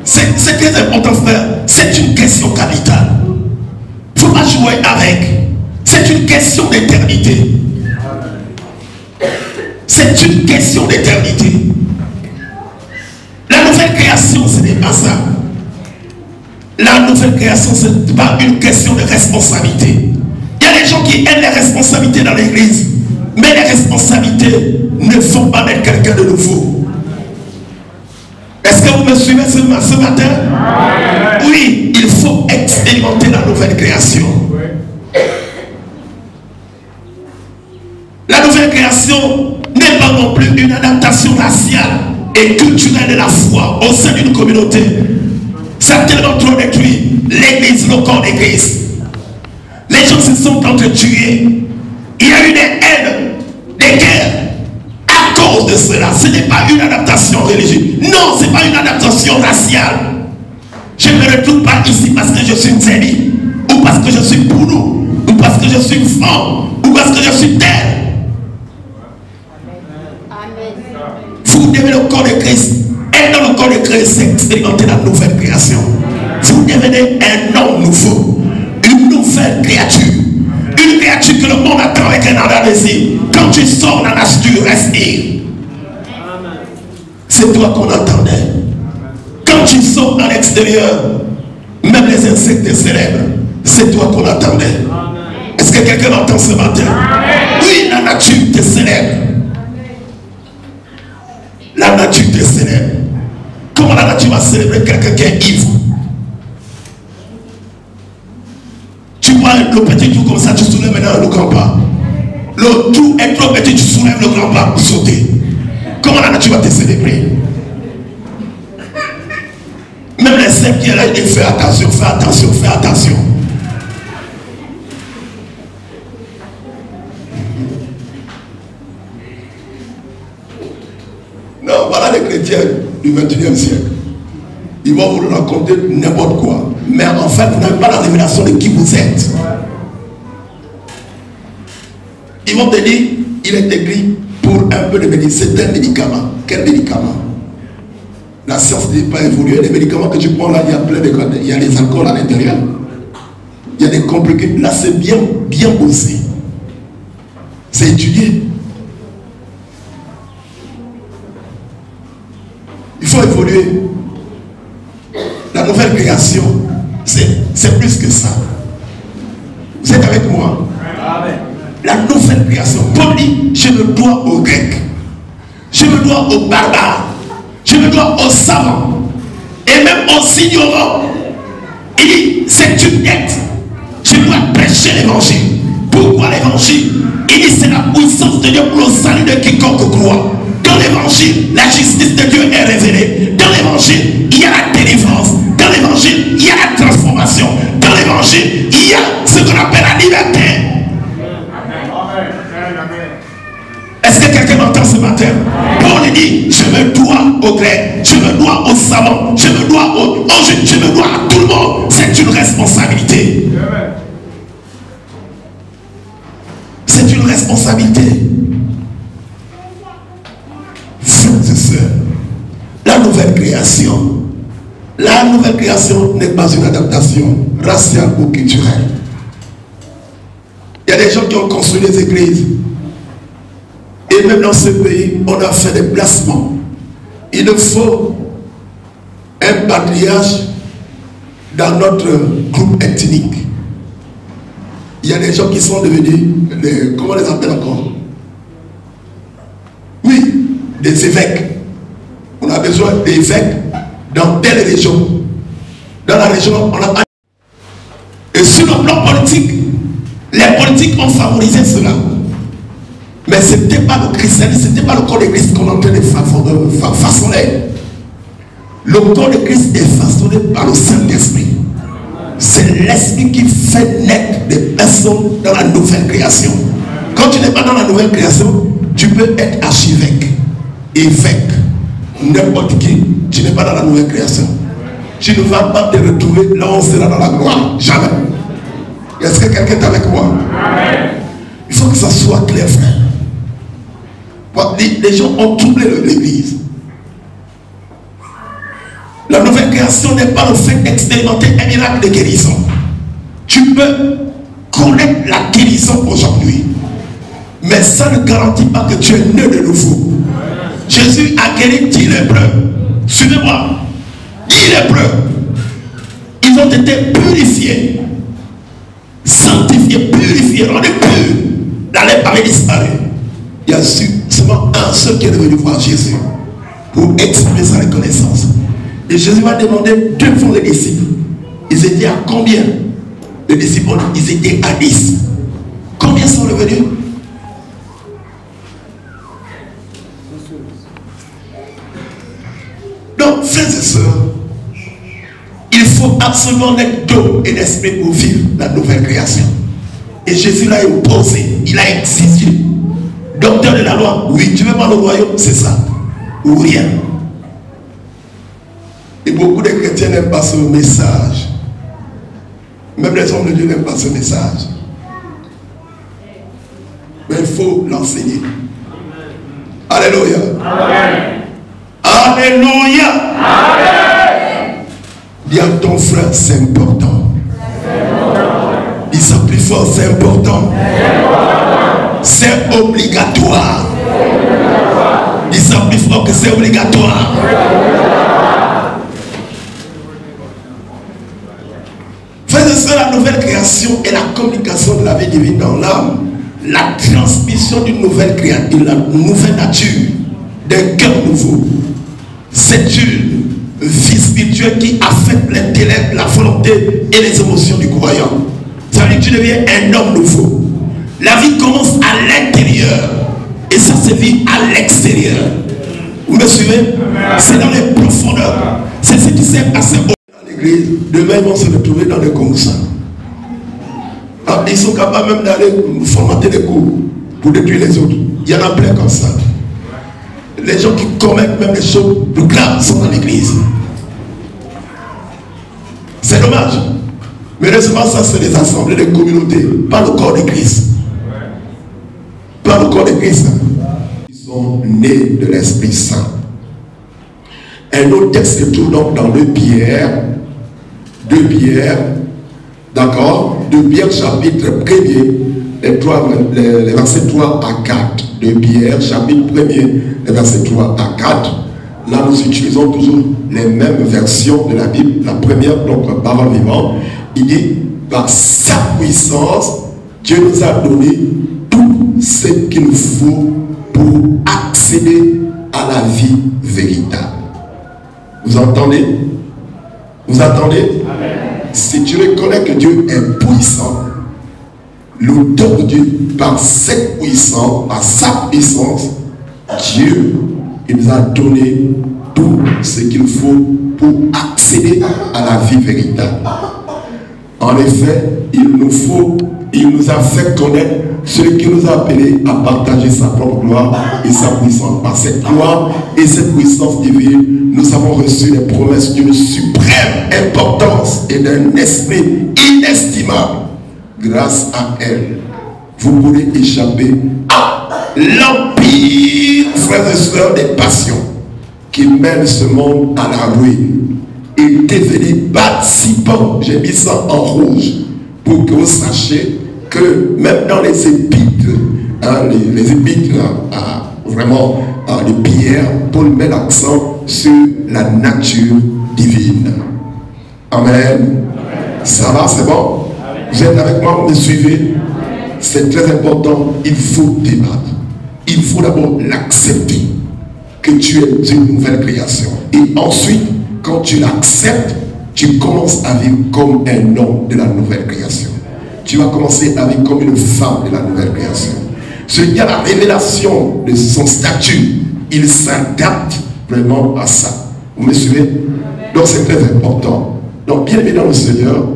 Speaker 1: C'est très important, frère. C'est une question capitale. Il ne faut pas jouer avec. C'est une question d'éternité. C'est une question d'éternité. La nouvelle création, ce n'est pas ça. La nouvelle création, ce n'est pas une question de responsabilité. Il y a des gens qui aiment les responsabilités dans l'église, mais les responsabilités ne font pas d'être quelqu'un de nouveau. Est-ce que vous me suivez ce matin? Oui, il faut expérimenter la nouvelle création. La nouvelle création n'est pas non plus une adaptation raciale et culturelle de la foi au sein d'une communauté. Ça a tellement trop détruit l'église, le corps d'église. Les gens se sont entretués. Il y a eu des haines, des guerres à cause de cela. Ce n'est pas une adaptation religieuse. Non, ce n'est pas une adaptation raciale. Je ne me retrouve pas ici parce que je suis Zéli, ou parce que je suis Poulou, ou parce que je suis franc, ou parce que je suis tel. Vous devez le corps de Christ. Être dans le corps de Christ, c'est expérimenter la nouvelle création. Vous devenez un homme nouveau. Une nouvelle créature. Une créature que le monde attend avec un ardent désir. Quand tu sors dans la nature, respire. C'est toi qu'on entendait. Quand tu sors à l'extérieur, même les insectes te célèbrent. C'est toi qu'on attendait. Est-ce que quelqu'un m'entend ce matin? Oui, la nature te célèbre. La nature te célèbre. Comment la nature va célébrer quelqu'un qui est ivre? Tu vois le petit trou comme ça, tu soulèves maintenant le grand pas. Le trou est trop petit, tu soulèves le grand pas pour sauter. Comment la nature va te célébrer? Même les insectes qui est là, ils disent fais attention, fais attention, fais attention. Non, voilà les chrétiens du 21e siècle. Ils vont vous raconter n'importe quoi. Mais en fait, vous n'avez pas la révélation de qui vous êtes. Ils vont te dire, il est écrit pour un peu de médicament. C'est un médicament. Quel médicament? La science n'est pas évoluée. Les médicaments que tu prends là, il y a plein de... Il y a des alcools à l'intérieur. Il y a des compliqués. Là, c'est bien bossé. C'est étudié. Il faut évoluer. La nouvelle création, c'est plus que ça. Vous êtes avec moi? Amen. La nouvelle création. Paul dit, je me dois aux Grecs. Je me dois aux barbares. Je me dois aux savants. Et même aux ignorants. Il dit, c'est une dette. Je dois prêcher l'évangile. Pourquoi l'évangile? Il dit, c'est la puissance de Dieu pour le salut de quiconque croit. Dans l'évangile, la justice de Dieu est révélée. Dans l'évangile, il y a la délivrance. Dans l'évangile, il y a la transformation. Dans l'évangile, il y a ce qu'on appelle la liberté. Est-ce que quelqu'un m'entend ce matin? Paul dit, je me dois aux Grecs, je me dois aux savants, je me dois aux jeunes, je me dois à tout le monde. C'est une responsabilité. C'est une responsabilité. Frères et sœurs, la nouvelle création. La nouvelle création n'est pas une adaptation raciale ou culturelle. Il y a des gens qui ont construit des églises. Et même dans ce pays, on a fait des placements. Il nous faut un patriarche dans notre groupe ethnique. Il y a des gens qui sont devenus, comment on les appelle encore? Oui, des évêques. On a besoin d'évêques dans telle région. Dans la région, on a... Et sur le plan politique, les politiques ont favorisé cela. Mais ce n'était pas le christianisme, ce n'était pas le corps de Christ qu'on est en train de façonner. Le corps de Christ est façonné par le Saint-Esprit. C'est l'Esprit qui fait naître des personnes dans la nouvelle création. Quand tu n'es pas dans la nouvelle création, tu peux être archevêque, évêque, n'importe qui. Tu n'es pas dans la nouvelle création. tu ne vas pas te retrouver là où on sera dans la gloire. Jamais. Est-ce que quelqu'un est avec moi? Amen. Il faut que ça soit clair, frère. Les gens ont troublé l'église. La nouvelle création n'est pas le fait d'expérimenter un miracle de guérison. Tu peux connaître la guérison aujourd'hui, mais ça ne garantit pas que tu es né de nouveau. Jésus a guéri 10 lépreux. Suivez-moi. 10 lépreux. Ils ont été purifiés, sanctifiés, purifiés, rendus purs. La lèpre avait disparu. Il y a seulement un seul qui est devenu voir Jésus pour exprimer sa reconnaissance. Et Jésus va demander devant les disciples. Ils étaient à combien? Les disciples, ils étaient à 10. Combien sont revenus? Donc, frères et sœurs, il faut absolument être d'eau et d'esprit pour vivre la nouvelle création. Et Jésus l'a opposé, il a exigé. Docteur de la loi, oui, tu veux pas le royaume, c'est ça. Ou rien. Et beaucoup de chrétiens n'aiment pas ce message. Même les hommes de Dieu n'aiment pas ce message. Mais il faut l'enseigner. Alléluia. Amen. Alléluia. Amen. Dis à ton frère, c'est important. Dis ça plus fort, c'est important. C'est obligatoire. Dis ça plus fort que c'est obligatoire. Frères et sœurs, la nouvelle création est la communication de la vie divine dans l'âme. La transmission d'une nouvelle créature, d'une nouvelle nature, d'un cœur nouveau. C'est une vie spirituelle qui affecte l'intellect, la volonté et les émotions du croyant. Ça veut dire que tu deviens un homme nouveau. La vie commence à l'intérieur et ça se vit à l'extérieur. Vous me suivez? C'est dans les profondeurs. C'est ce qui s'est passé dans l'église. Demain, ils vont se retrouver dans les commissaires. Ils sont capables même d'aller formater des cours pour détruire les autres. Il y en a plein comme ça. Les gens qui commettent même les choses plus graves sont dans l'église. C'est dommage. Mais heureusement, ça c'est les assemblées des communautés, pas le corps de Christ. Pas le corps de Christ. Ils sont nés de l'Esprit Saint. Un autre texte se trouve donc dans 2 Pierre. 2 Pierre, d'accord, 2 Pierre chapitre 1er, les versets 3 à 4. 2 Pierre chapitre 1er, les versets 3 à 4. Là, nous utilisons toujours les mêmes versions de la Bible. La première, donc, parole vivante, il dit, par sa puissance, Dieu nous a donné tout ce qu'il nous faut pour accéder à la vie véritable. Vous entendez? Vous entendez? Amen. Si tu reconnais que Dieu est puissant, l'auteur de Dieu, par cette puissance, par sa puissance, Dieu, il nous a donné tout ce qu'il faut pour accéder à la vie véritable. En effet, il nous a fait connaître celui qui nous a appelés à partager sa propre gloire et sa puissance. Par cette gloire et cette puissance divine, nous avons reçu les promesses d'une suprême importance et d'un esprit inestimable. Grâce à elle, vous pourrez échapper à l'empire, frères et sœurs, des passions qui mènent ce monde à la ruine. Et devenez participants, j'ai mis ça en rouge, pour que vous sachiez que même dans les épîtres, les épîtres, vraiment, les Pierre, Paul met l'accent sur la nature divine. Amen. Ça va, c'est bon? Vous êtes avec moi, vous me suivez? C'est très important, il faut débattre. Il faut d'abord l'accepter, que tu es une nouvelle création. Et ensuite, quand tu l'acceptes, tu commences à vivre comme un homme de la nouvelle création. Tu vas commencer à vivre comme une femme de la nouvelle création. Celui qui a la révélation de son statut, il s'adapte vraiment à ça. Vous me suivez? Donc c'est très important. Donc bien évidemment le Seigneur,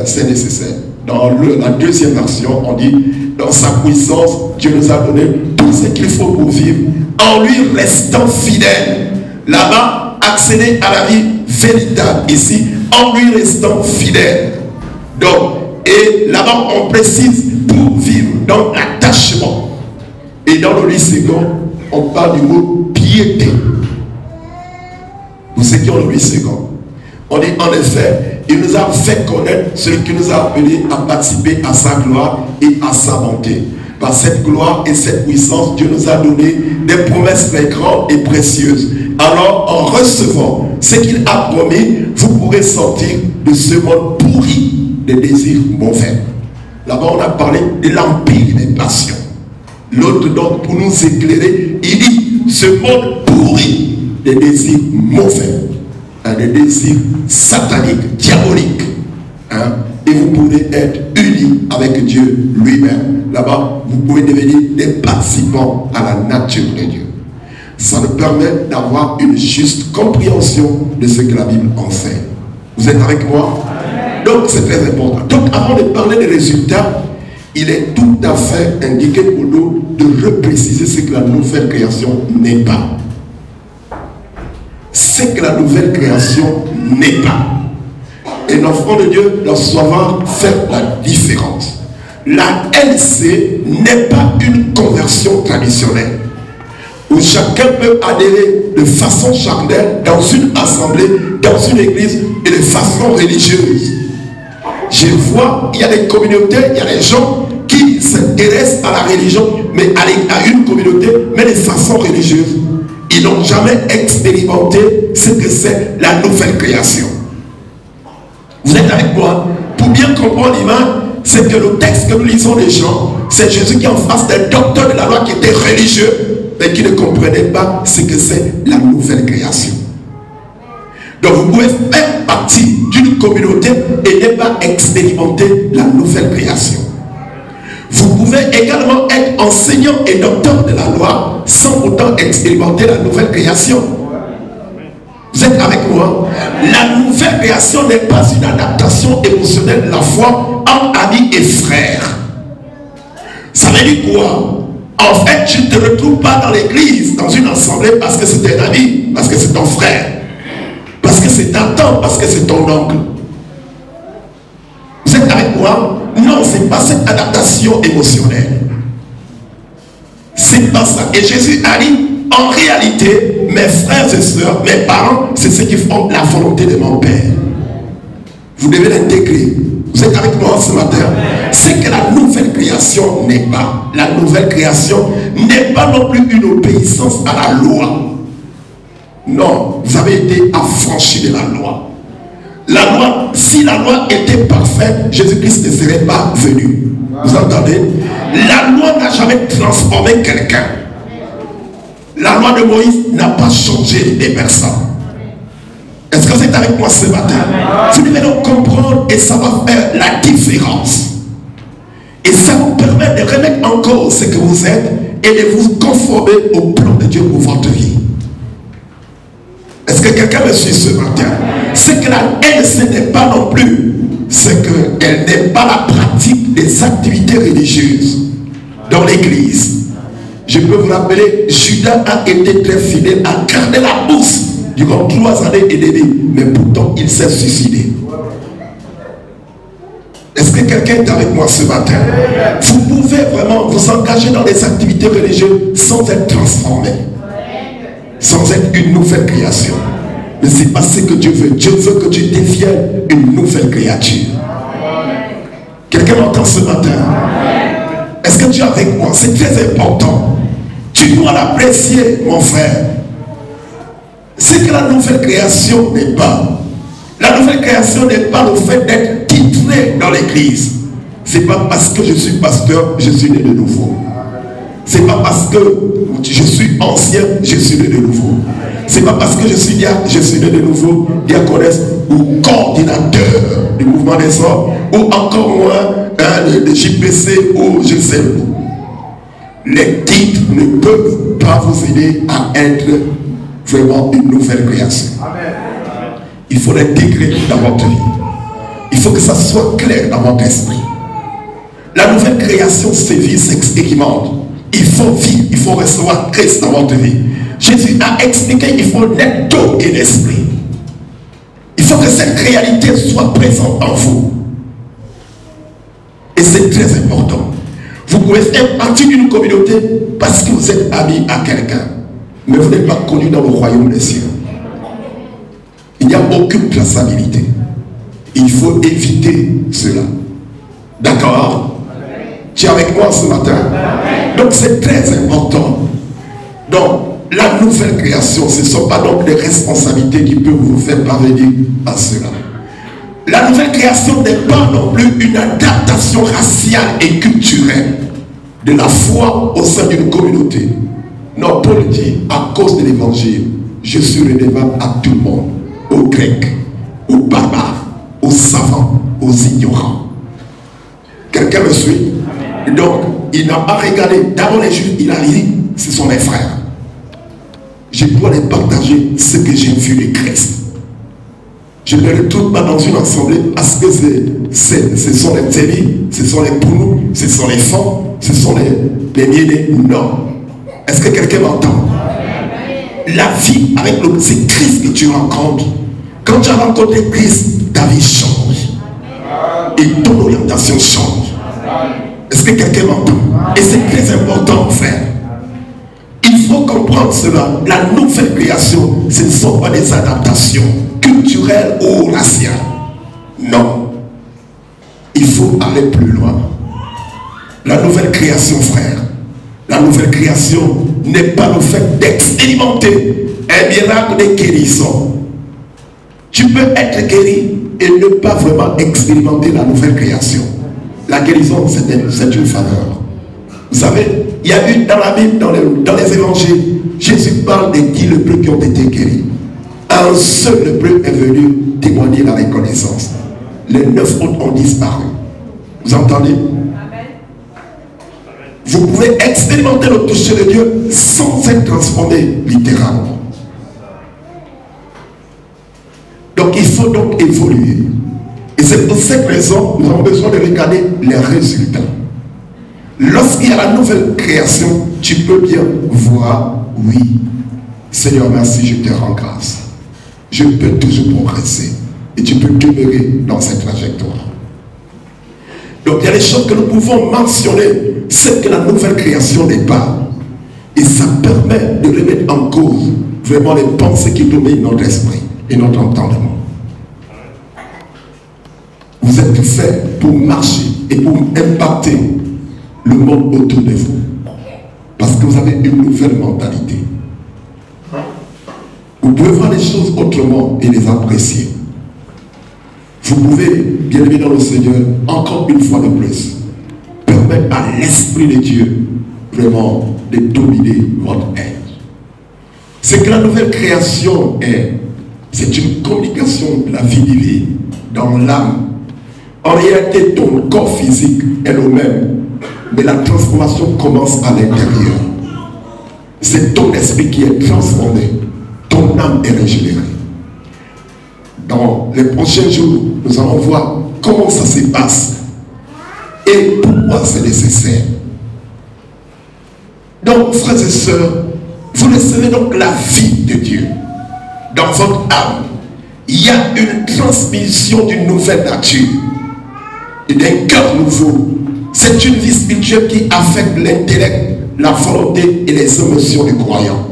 Speaker 1: c'est nécessaire. Dans la deuxième version, on dit, dans sa puissance, Dieu nous a donné tout ce qu'il faut pour vivre, en lui restant fidèle. Là-bas, accéder à la vie véritable ici en lui restant fidèle. Donc, et là-bas on précise pour vivre dans l'attachement. Et dans le second, on parle du mot piété. Vous savez qui ont le second? On dit en effet, il nous a fait connaître celui qui nous a appelés à participer à sa gloire et à sa bonté. Par cette gloire et cette puissance, Dieu nous a donné des promesses très grandes et précieuses. Alors, en recevant ce qu'il a promis, vous pourrez sortir de ce monde pourri des désirs mauvais. Là-bas, on a parlé de l'empire des passions. L'autre, donc, pour nous éclairer, il dit ce monde pourri des désirs mauvais, des désirs sataniques, diaboliques. Et vous pourrez être unis avec Dieu lui-même. Là-bas, vous pouvez devenir des participants à la nature de Dieu. Ça nous permet d'avoir une juste compréhension de ce que la Bible enseigne. Vous êtes avec moi? Donc, c'est très important. Donc, avant de parler des résultats, il est tout à fait indiqué pour nous de repréciser ce que la nouvelle création n'est pas. Ce que la nouvelle création n'est pas. Et l'enfant de Dieu doit savoir faire la différence. La LC n'est pas une conversion traditionnelle où chacun peut adhérer de façon charnelle dans une assemblée, dans une église et de façon religieuse. Je vois, il y a des communautés, il y a des gens qui s'intéressent à la religion, mais à une communauté, mais de façon religieuse. Ils n'ont jamais expérimenté ce que c'est la nouvelle création. Vous êtes avec moi? Pour bien comprendre l'image, c'est que le texte que nous lisons les gens, c'est Jésus qui est en face des docteurs de la loi qui étaient religieux, mais qui ne comprenaient pas ce que c'est la nouvelle création. Donc vous pouvez faire partie d'une communauté et ne pas expérimenter la nouvelle création. Vous pouvez également être enseignant et docteur de la loi sans autant expérimenter la nouvelle création. Vous êtes avec moi? La nouvelle création n'est pas une adaptation émotionnelle de la foi entre amis et frères. Ça veut dire quoi? En fait, tu ne te retrouves pas dans l'église, dans une assemblée parce que c'est un ami, parce que c'est ton frère, parce que c'est ta tante, parce que c'est ton oncle. Vous êtes avec moi? Non, ce n'est pas cette adaptation émotionnelle. C'est pas ça. Et Jésus a dit, en réalité, mes frères et sœurs, mes parents, c'est ceux qui font la volonté de mon Père. Vous devez l'intégrer. Vous êtes avec moi ce matin? C'est que la nouvelle création n'est pas. La nouvelle création n'est pas non plus une obéissance à la loi. Non, vous avez été affranchis de la loi. La loi, si la loi était parfaite, Jésus-Christ ne serait pas venu. Vous entendez? La loi n'a jamais transformé quelqu'un. La loi de Moïse n'a pas changé des personnes. Est-ce que vous êtes avec moi ce matin? Vous devez donc comprendre et savoir faire la différence. Et ça vous permet de remettre en cause ce que vous êtes et de vous conformer au plan de Dieu pour votre vie. Est-ce que quelqu'un me suit ce matin? C'est que la haine, ce n'est pas non plus, c'est qu'elle n'est pas la pratique des activités religieuses dans l'église. Je peux vous rappeler, Judas a été très fidèle à garder la bourse durant 3 années et demie, mais pourtant il s'est suicidé. Est-ce que quelqu'un est avec moi ce matin? Vous pouvez vraiment vous engager dans des activités religieuses sans être transformé, sans être une nouvelle création. Mais c'est pas ce que Dieu veut. Dieu veut que tu deviennes une nouvelle créature. Quelqu'un m'entend ce matin? Est-ce que tu es avec moi? C'est très important. Tu dois l'apprécier, mon frère. C'est que la nouvelle création n'est pas. La nouvelle création n'est pas le fait d'être titré dans l'église. C'est pas parce que je suis pasteur, je suis né de nouveau. C'est pas parce que je suis ancien, je suis né de nouveau. C'est pas parce que je suis diacre, je suis né de nouveau, diaconesse ou coordinateur du mouvement des hommes, ou encore moins de JPC ou je sais où. Les titres ne peuvent pas vous aider à être vraiment une nouvelle création. Il faut l'intégrer dans votre vie. Il faut que ça soit clair dans votre esprit. La nouvelle création se vit, s'expérimente. Il faut vivre, il faut recevoir Christ dans votre vie. Jésus a expliqué qu'il faut naître d'eau et d'esprit. cette réalité soit présente en vous. Et c'est très important. Vous pouvez faire partie d'une communauté parce que vous êtes ami à quelqu'un, mais vous n'êtes pas connu dans le royaume des cieux. Il n'y a aucune traçabilité. Il faut éviter cela. D'accord? Tu es avec moi ce matin? Donc c'est très important. Donc la nouvelle création, ce ne sont pas donc des responsabilités qui peuvent vous faire parvenir à cela. La nouvelle création n'est pas non plus une adaptation raciale et culturelle de la foi au sein d'une communauté. Non, Paul dit, à cause de l'évangile, je suis redevable à tout le monde, aux Grecs, aux barbares, aux savants, aux ignorants. Quelqu'un me suit? Donc, il n'a pas regardé d'abord les Juifs, il a dit, ce sont mes frères. Je dois les partager ce que j'ai vu de Christ. Je ne les retrouve pas dans une assemblée parce que ce sont les amis, ce sont les poulous, ce sont les femmes, ce sont les miennés. Non. Est-ce que quelqu'un m'entend? La vie avec le c'est Christ que tu rencontres. Quand tu as rencontré Christ, ta vie change. Et ton orientation change. Est-ce que quelqu'un m'entend? Et c'est très important, frère. Il faut comprendre cela. La nouvelle création, ce ne sont pas des adaptations culturelles ou raciales. Non. Il faut aller plus loin. La nouvelle création, frère, la nouvelle création n'est pas le fait d'expérimenter un miracle de guérison. Tu peux être guéri et ne pas vraiment expérimenter la nouvelle création. La guérison, c'est une faveur. Vous savez, il y a eu dans la Bible, dans les évangiles, Jésus parle des 10 lépreux qui ont été guéris. Un seul lépreux est venu témoigner la reconnaissance. Les 9 autres ont disparu. Vous entendez? Vous pouvez expérimenter le toucher de Dieu sans être transformé littéralement. Donc il faut donc évoluer. Et c'est pour cette raison que nous avons besoin de regarder les résultats. Lorsqu'il y a la nouvelle création, tu peux bien voir, oui, Seigneur, merci, je te rends grâce. Je peux toujours progresser. Et tu peux demeurer dans cette trajectoire. Donc il y a des choses que nous pouvons mentionner, c'est que la nouvelle création n'est pas. Et ça permet de remettre en cause vraiment les pensées qui dominent notre esprit et notre entendement. Vous êtes fait pour marcher et pour impacter le monde autour de vous. Parce que vous avez une nouvelle mentalité. Vous pouvez voir les choses autrement et les apprécier. Vous pouvez, bien aimé dans le Seigneur, encore une fois de plus, permettre à l'Esprit de Dieu vraiment de dominer votre être. C'est que la nouvelle création est, c'est une communication de la vie divine dans l'âme. En réalité, ton corps physique est le même, mais la transformation commence à l'intérieur. C'est ton esprit qui est transformé, ton âme est régénérée. Dans les prochains jours, nous allons voir comment ça se passe et pourquoi c'est nécessaire. Donc, frères et sœurs, vous recevez donc la vie de Dieu dans votre âme. Il y a une transmission d'une nouvelle nature et d'un cœur nouveau. C'est une vie spirituelle qui affecte l'intellect, la volonté et les émotions du croyant.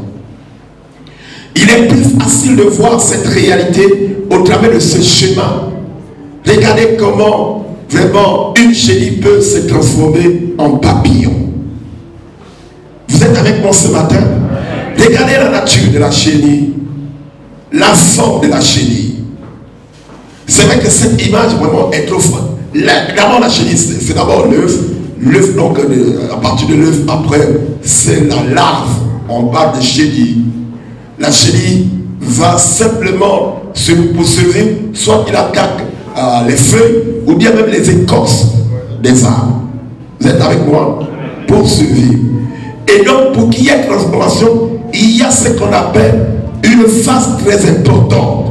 Speaker 1: Il est plus facile de voir cette réalité au travers de ce schéma. Regardez comment vraiment une chenille peut se transformer en papillon. Vous êtes avec moi ce matin? Regardez la nature de la chenille, la forme de la chenille. C'est vrai que cette image vraiment est trop forte. D'abord la chenille, c'est d'abord l'œuf. L'œuf, donc à partir de l'œuf, après c'est la larve. On parle de chenille. La chenille va simplement se poursuivre, soit il attaque les feuilles ou bien même les écorces des arbres. Vous êtes avec moi? Poursuivre. Et donc pour qu'il y ait transformation, il y a ce qu'on appelle une phase très importante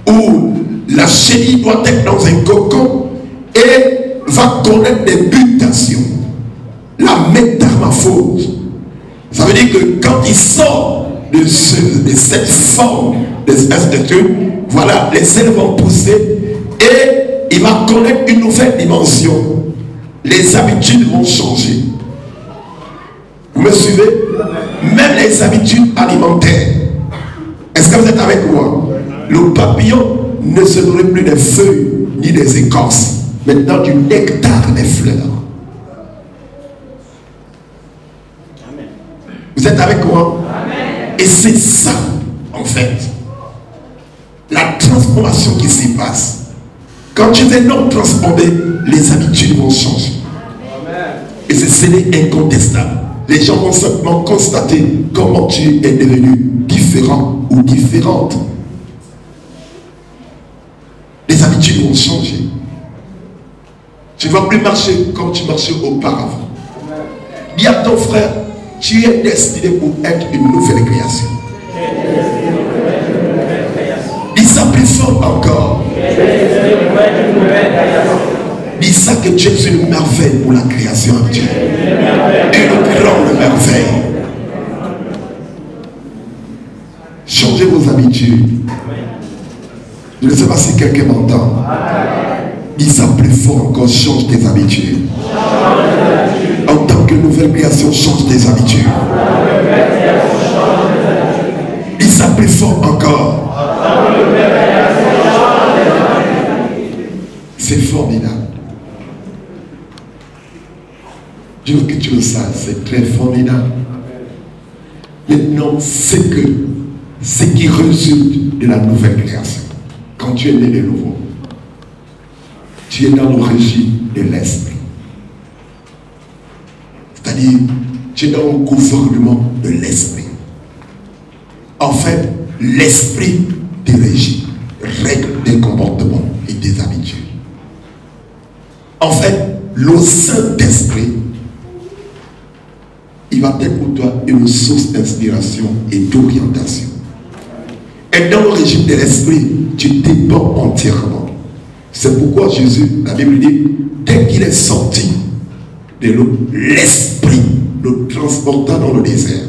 Speaker 1: où la chenille doit être dans un cocon et va connaître des mutations. La métamorphose. Ça veut dire que quand il sort de cette forme des trucs. Voilà, les ailes vont pousser et il va connaître une nouvelle dimension. Les habitudes vont changer. Vous me suivez? Même les habitudes alimentaires. Est-ce que vous êtes avec moi? Le papillon ne se nourrit plus des feuilles ni des écorces, maintenant du nectar des fleurs. Vous êtes avec moi? Et c'est ça, en fait, la transformation qui s'y passe. Quand tu es non transformé, les habitudes vont changer. Et c'est incontestable. Les gens vont simplement constater comment tu es devenu différent ou différente. Les habitudes vont changer. Tu ne vas plus marcher comme tu marchais auparavant. Dis à ton frère, tu es destiné pour être une nouvelle création. Dis ça plus fort encore. Dis ça que Dieu est une merveille pour la création actuelle. Une grande merveille. Changez vos habitudes. Je ne sais pas si quelqu'un m'entend. Dis ça plus fort encore, change tes habitudes. En tant que nouvelle création, change tes habitudes. Dis ça plus fort encore. C'est formidable. Je veux que tu le saches, c'est très formidable. Maintenant, c'est que ce qui résulte de la nouvelle création. Quand tu es né de nouveau, tu es dans le régime de l'esprit. C'est-à-dire, tu es dans le gouvernement de l'esprit. En fait, l'esprit te régit, règle des comportements et des habitudes. En fait, le Saint-Esprit, il va être pour toi une source d'inspiration et d'orientation. Et dans le régime de l'esprit, tu dépends entièrement. C'est pourquoi Jésus, la Bible dit, dès qu'il est sorti de l'eau, l'esprit le transporta dans le désert.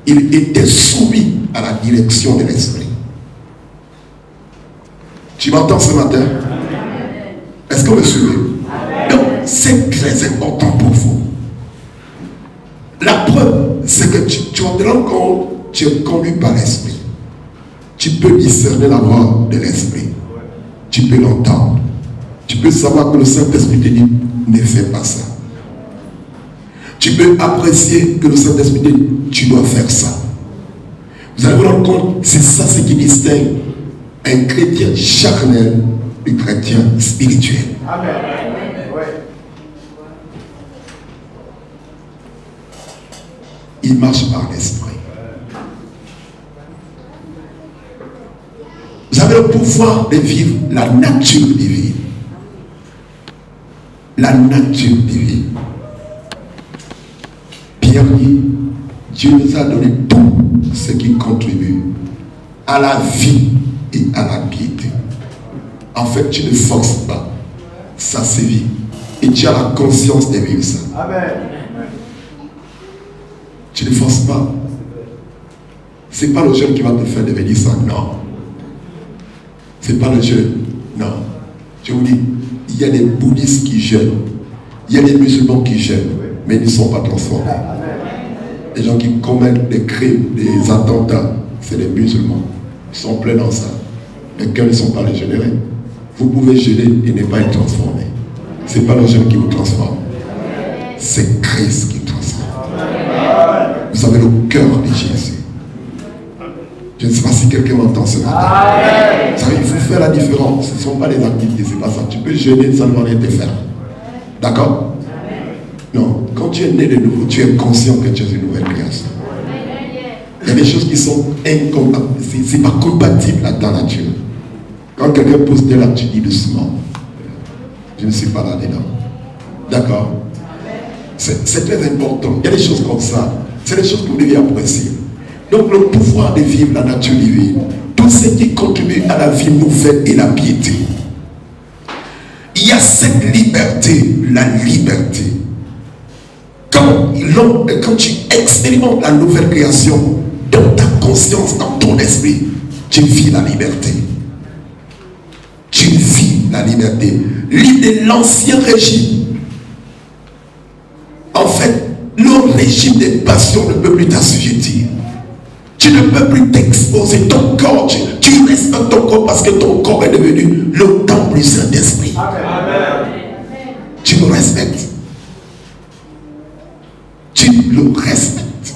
Speaker 1: Il était soumis à la direction de l'esprit. Tu m'entends ce matin? Est-ce que vous me suivez? Donc, c'est très important pour vous. La preuve, c'est que tu vas te rendre compte, tu es conduit par l'esprit. Tu peux discerner la voix de l'esprit. Tu peux l'entendre. Tu peux savoir que le Saint-Esprit te dit, ne fais pas ça. Tu peux apprécier que le Saint-Esprit te dit, tu dois faire ça. Vous allez vous rendre compte, c'est ça ce qui distingue un chrétien charnel du chrétien spirituel. Amen. Il marche par l'esprit. Vous avez le pouvoir de vivre la nature divine. La nature divine. Pierre dit, Dieu nous a donné tout ce qui contribue à la vie et à la piété. En fait, tu ne forces pas. Ça sévit. Et tu as la conscience de vivre ça. Amen. Tu ne forces pas. Ce n'est pas le jeûne qui va te faire devenir ça. Non. Ce n'est pas le jeûne. Non. Je vous dis, il y a des bouddhistes qui jeûnent. Il y a des musulmans qui jeûnent. Mais ils ne sont pas transformés. Les gens qui commettent des crimes, des attentats, c'est les musulmans. Ils sont pleins dans ça. Mais quand ils ne sont pas régénérés, vous pouvez jeûner et ne pas être transformé. Ce n'est pas le jeûne qui vous transforme. C'est Christ qui transforme. Vous avez le cœur de Jésus. Je ne sais pas si quelqu'un m'entend ce matin. Vous savez, il faut faire la différence. Ce ne sont pas les activités, c'est pas ça. Tu peux jeûner sans rien te faire. D'accord? Non. Quand tu es né de nouveau, tu es conscient que tu es une nouvelle création. Il y a des choses qui sont incompatibles. Ce n'est pas compatible à ta nature. Quand quelqu'un pose de là, tu dis doucement. Je ne suis pas là-dedans. D'accord? C'est très important. Il y a des choses comme ça. C'est des choses que vous devez apprécier. Donc le pouvoir de vivre la nature divine, tout ce qui contribue à la vie nouvelle et la piété. Il y a cette liberté, la liberté. Quand tu expérimentes la nouvelle création, dans ta conscience, dans ton esprit, tu tu vis la liberté. Tu vis la liberté. L'idée de l'ancien régime. En fait, le régime des passions ne peut plus t'assujettir. Tu ne peux plus t'exposer ton corps. Tu respectes ton corps parce que ton corps est devenu le temple du Saint-Esprit. Tu le respectes. Tu le respectes.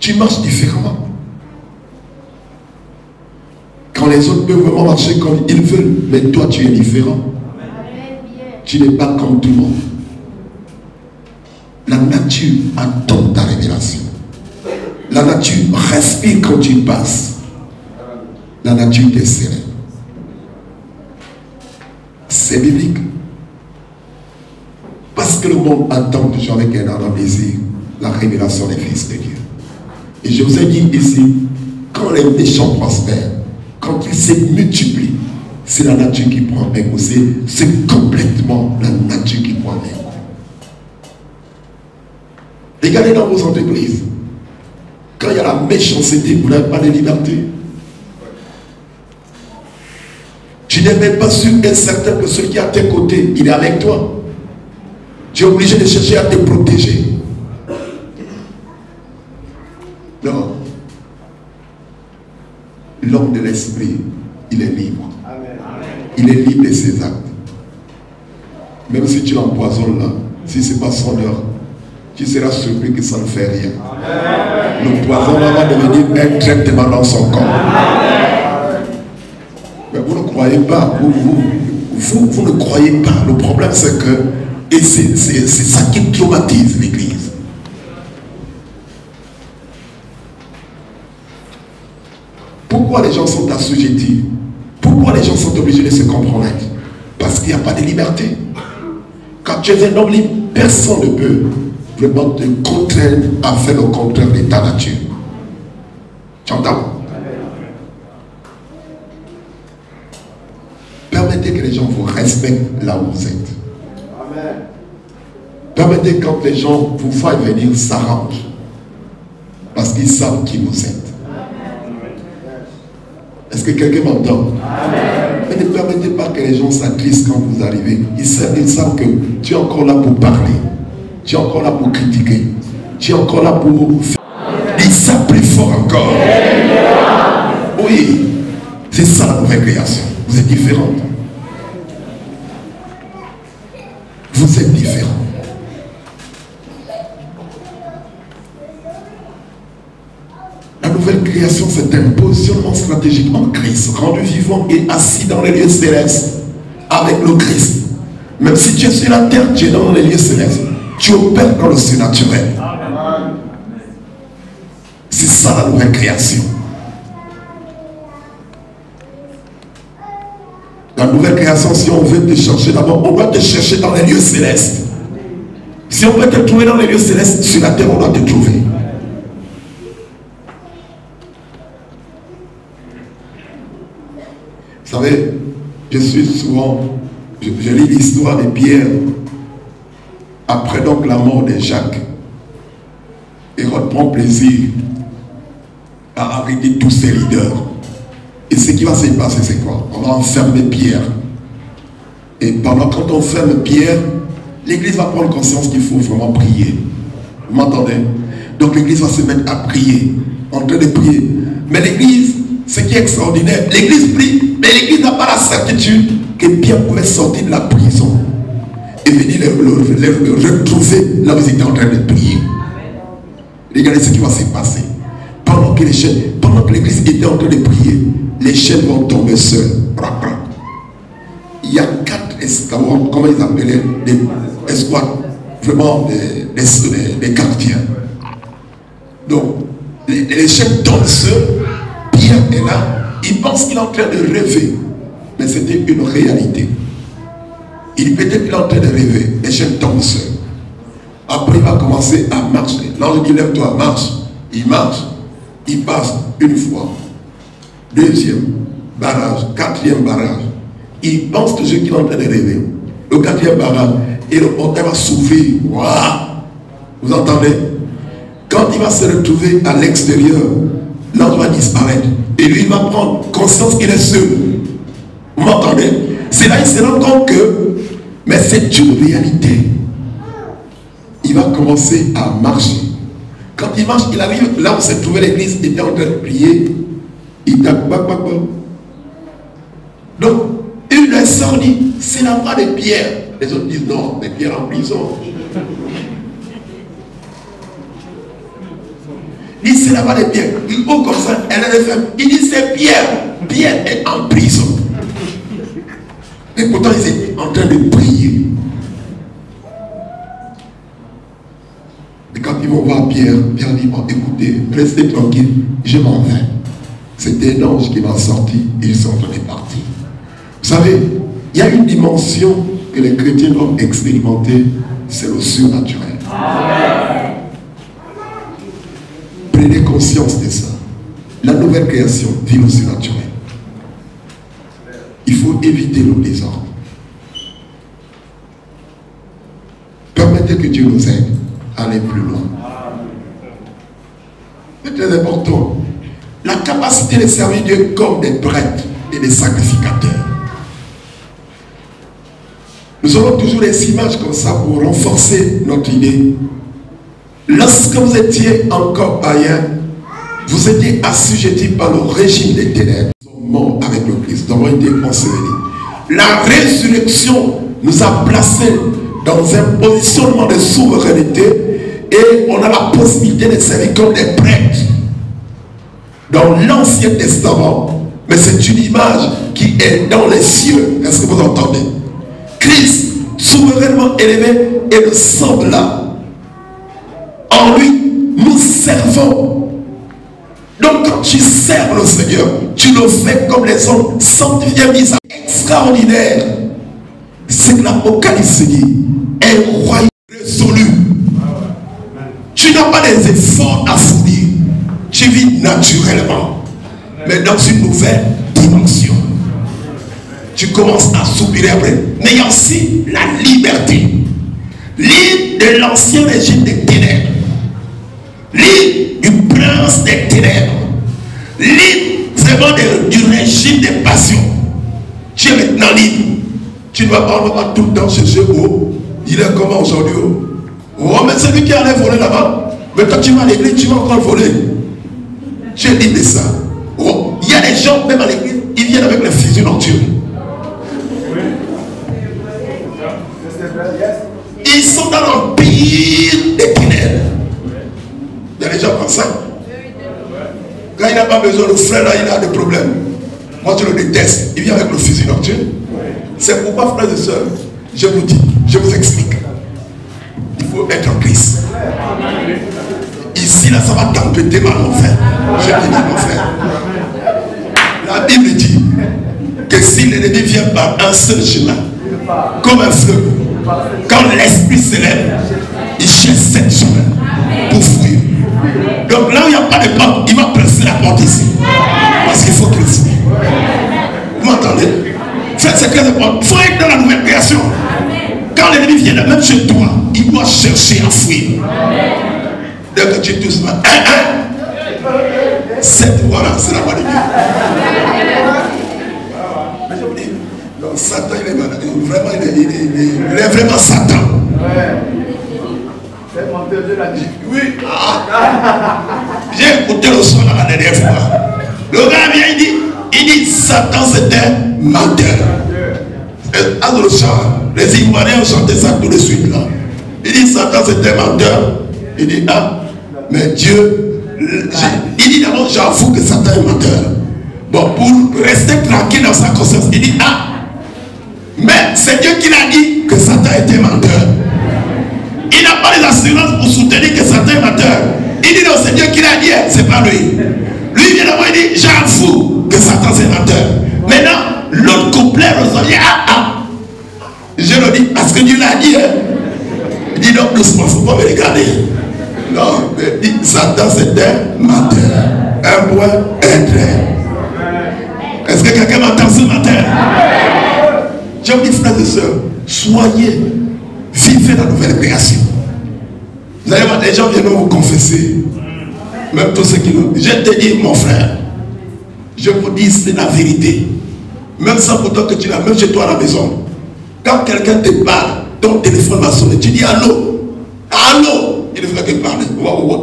Speaker 1: Tu marches différemment. Quand les autres peuvent vraiment marcher comme ils veulent, mais toi tu es différent. Tu n'es pas comme tout le monde. La nature attend ta révélation. La nature respire quand tu passes. La nature t'est serrée. C'est biblique. Parce que le monde attend toujours avec un ardent désir la révélation des fils de Dieu. Et je vous ai dit ici, quand les méchants prospèrent, quand ils se multiplient, c'est la nature qui prend un coup. C'est complètement la nature qui prend un coup. Regardez dans vos entreprises. Quand il y a la méchanceté, vous n'avez pas de liberté. Tu n'es même pas sûr et certain que celui qui est à tes côtés, il est avec toi. Tu es obligé de chercher à te protéger. Non. L'homme de l'esprit, il est libre. Il est libre de ses actes. Même si tu l'empoisonnes là, si ce n'est pas son heure, tu seras surpris que ça ne fait rien. Le poison va devenir un traitement dans son corps. Mais vous ne croyez pas. Vous ne croyez pas. Le problème c'est que, et c'est ça qui traumatise l'église. Pourquoi les gens sont assujettis? Pourquoi les gens sont obligés de se compromettre? Parce qu'il n'y a pas de liberté. Quand tu es un homme libre, personne ne peut vraiment te contraindre à faire le contraire de ta nature. Tu entends? Permettez que les gens vous respectent là où vous êtes. Permettez quand les gens vous voient venir s'arrangent. Parce qu'ils savent qui vous êtes. Est-ce que quelqu'un m'entend? Mais ne permettez pas que les gens s'attristent quand vous arrivez. Ils savent que tu es encore là pour parler. Tu es encore là pour critiquer. Tu es encore là pour... Dis ça plus fort encore. Oui. C'est ça la nouvelle création. Vous êtes différents. Vous êtes différents. La nouvelle création, c'est un positionnement stratégique en Christ, rendu vivant et assis dans les lieux célestes avec le Christ. Même si tu es sur la terre, tu es dans les lieux célestes. Tu opères dans le surnaturel. C'est ça la nouvelle création. La nouvelle création, si on veut te chercher d'abord, on doit te chercher dans les lieux célestes. Si on veut te trouver dans les lieux célestes, sur la terre, on doit te trouver. Vous savez, je lis l'histoire de Pierre après donc la mort de Jacques. Hérode prend plaisir à arrêter tous ses leaders. Et ce qui va se passer, c'est quoi? On va enfermer Pierre. Et quand on ferme Pierre, l'église va prendre conscience qu'il faut vraiment prier. Vous m'entendez? Donc l'église va se mettre à prier, en train de prier. Mais l'église, ce qui est extraordinaire, l'église prie, mais l'église n'a pas la certitude que Pierre pouvait sortir de la prison et venir le retrouver là où ils étaient en train de prier. Regardez ce qui va se passer. Pendant que l'église était en train de prier, les chaînes vont tomber seules. Il y a 4 escouades, comment ils appelaient, des escouades, vraiment des gardiens. Donc, les chaînes tombent seules. Pierre est là, il pense qu'il est en train de rêver, mais c'était une réalité. Il peut-être qu'il est en train de rêver, les chaînes tombent seules. Après, il va commencer à marcher. L'ange dit lève-toi, marche. Il marche, il passe une fois, deuxième barrage, quatrième barrage. Il pense toujours qu'il est en train de rêver. Le quatrième barrage, et le portail va s'ouvrir. Waouh! Vous entendez? Quand il va se retrouver à l'extérieur, l'ange va disparaître. Et lui, il va prendre conscience qu'il est seul. Vous m'entendez? C'est là qu'il se rend compte que, mais c'est une réalité. Il va commencer à marcher. Quand il marche, il arrive là où s'est trouvé l'église, il était en train de prier. Il tape, donc, une leçon dit, c'est la voix de Pierre. Les autres disent non, mais Pierre en prison. Il dit c'est la voix de Pierre. Il ouvre comme ça, elle est femme. Il dit c'est Pierre. Pierre est en prison. Et pourtant ils étaient en train de prier. Et quand ils vont voir Pierre, Pierre dit bon, écoutez, restez tranquille, je m'en vais. C'était un ange qui m'a sorti et ils sont en train de partir. Vous savez, il y a une dimension que les chrétiens doivent expérimenter, c'est le surnaturel. Amen. Prenez conscience de ça. La nouvelle création vit le surnaturel. Il faut éviter le désordre. Permettez que Dieu nous aide à aller plus loin. C'est très important. La capacité de servir Dieu comme des prêtres et des sacrificateurs. Nous aurons toujours des images comme ça pour renforcer notre idée. Lorsque vous étiez encore païen, vous étiez assujettis par le régime des ténèbres. Nous sommes morts avec le Christ, nous avons été ensevelis. La résurrection nous a placés dans un positionnement de souveraineté et on a la possibilité de servir comme des prêtres. Dans l'Ancien Testament, mais c'est une image qui est dans les cieux. Est-ce que vous entendez? Christ, souverainement élevé, et le sang de l'âme. En lui, nous servons. Donc quand tu sers le Seigneur, tu le fais comme les hommes sanctifiés, mis à extraordinaire. C'est que l'Apocalypse dit, un royaume résolu. Tu n'as pas des efforts à fournir. Tu vis naturellement, mais dans une nouvelle dimension. Tu commences à soupirer après. Mais il y a aussi la liberté. Libre de l'ancien régime des ténèbres. Libre du prince des ténèbres. Libre vraiment du régime des passions. Tu es maintenant libre. Tu ne vas pas tout le temps chercher où. Il est comment aujourd'hui? Oh, mais c'est lui qui allait voler là-bas. Mais quand tu vas à l'église, tu vas encore voler. Tu es libre de ça. Oh, il y a des gens, même à l'église, ils viennent avec les fusils nocturnes. Ils sont dans l'empire des ténèbres. Il y a des gens comme ça. Quand il n'a pas besoin, le frère là, il a des problèmes. Moi, je le déteste. Il vient avec le fusil nocturne. C'est pourquoi, frères et sœurs, je vous dis, je vous explique. Il faut être en Christ. Ici, là, ça va t'empêter mal, mon frère. Je te dis, mon frère. La Bible dit que si l'ennemi vient par un seul chemin, comme un fleuve, quand l'esprit s'élève, il cherche 7 chemins pour fuir. Donc là où il n'y a pas de porte, il va presser la porte ici. Parce qu'il faut qu'il fuit. Vous m'entendez? C'est très important. Il faut être dans la nouvelle création. Quand l'ennemi vient, même chez toi, il doit chercher à fuir. Dès que tu touches, cette voix-là, c'est la voix de Dieu. Mais je vous dis, donc Satan, il est vraiment Satan.
Speaker 2: C'est menteur, Dieu l'a dit.
Speaker 1: Oui. J'ai écouté le son la dernière fois. Le gars vient, il dit Satan c'est un menteur. À le chant, les Ivoiriens ont chanté ça tout de suite là. Il dit Satan c'est un menteur. Il dit mais Dieu, il dit d'abord j'avoue que Satan est menteur. Bon, pour rester tranquille dans sa conscience, il dit mais c'est Dieu qui l'a dit que Satan était menteur. Il n'a pas les assurances pour soutenir que Satan est menteur. Il dit non, c'est Dieu qui l'a dit, c'est pas lui. Lui il vient d'abord, il dit j'avoue que Satan c'est menteur. Maintenant, l'autre couplet revient je le dis parce que Dieu l'a dit. Il dit non, doucement, il ne faut pas me regarder. Non, mais dit Satan c'est un menteur. Un point, un trait. Est-ce que quelqu'un m'entend ce matin? Je vous dis, frères et sœurs, soyez, vivez la nouvelle création. Vous allez voir, les gens viennent vous confesser. Même tous ceux qui nous... Je te dis, mon frère, je vous dis, c'est la vérité. Même sans pourtant que tu l'as, même chez toi à la maison. Quand quelqu'un te parle, ton téléphone va sonner, tu dis allô, allô. Il ne fait que parler.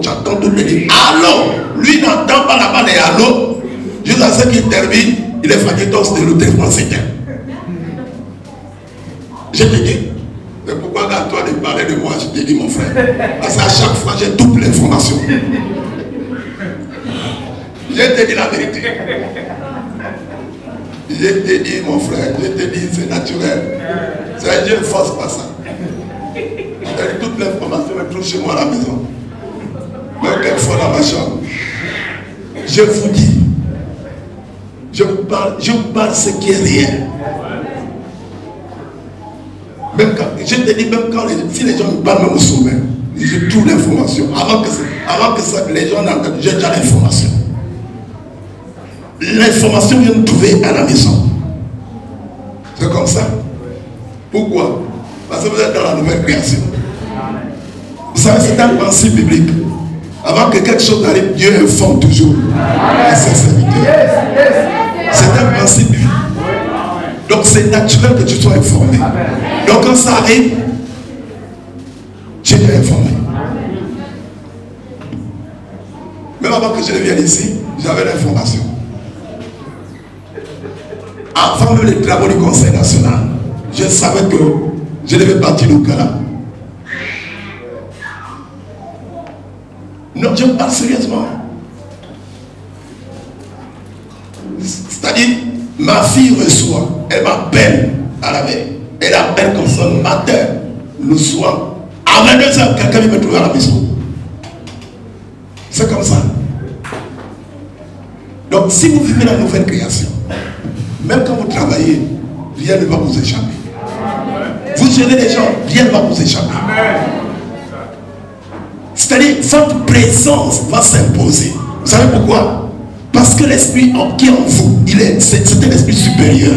Speaker 1: Tu attends tout le temps. Allô. Lui n'entend pas la balle et allô. Jusqu'à ce qu'il termine, il est fatigué, donc c'est le téléphone s'éteint. Je te dis. Mais pourquoi à toi de parler de moi, je te dis mon frère. Parce qu'à chaque fois, j'ai toute l'information. Je te dis la vérité. Je te dis mon frère, je te dis c'est naturel. C'est Dieu ne force pas ça. Toute l'information me trouve chez moi à la maison. Même quelquefois dans ma chambre. Je vous dis, je vous parle ce qui est réel. Même quand, je te dis, même quand si les gens me parlent même au sommet, j'ai toute l'information. Avant que ça, les gens n'entendent, j'ai déjà l'information. L'information vient me trouver à la maison. C'est comme ça. Pourquoi? Parce que vous êtes dans la nouvelle création. Vous savez, c'est un principe biblique. Avant que quelque chose arrive, Dieu informe toujours ses serviteurs. C'est un principe biblique. Donc c'est naturel que tu sois informé. Donc quand ça arrive, tu es informé. Même avant que je ne vienne ici, j'avais l'information. Avant même les travaux du Conseil national, je savais que je devais partir au Ghana. Non, je parle sérieusement. C'est-à-dire, ma fille reçoit, elle m'appelle à la veille. Elle appelle comme ça le matin, le soir. À 22h, quelqu'un vient me trouver à la maison. C'est comme ça. Donc, si vous vivez la nouvelle création, même quand vous travaillez, rien ne va vous échapper. Vous gérez les gens, rien ne va vous échapper. C'est-à-dire, votre présence va s'imposer. Vous savez pourquoi? Parce que l'esprit qui est en vous, c'est un esprit supérieur.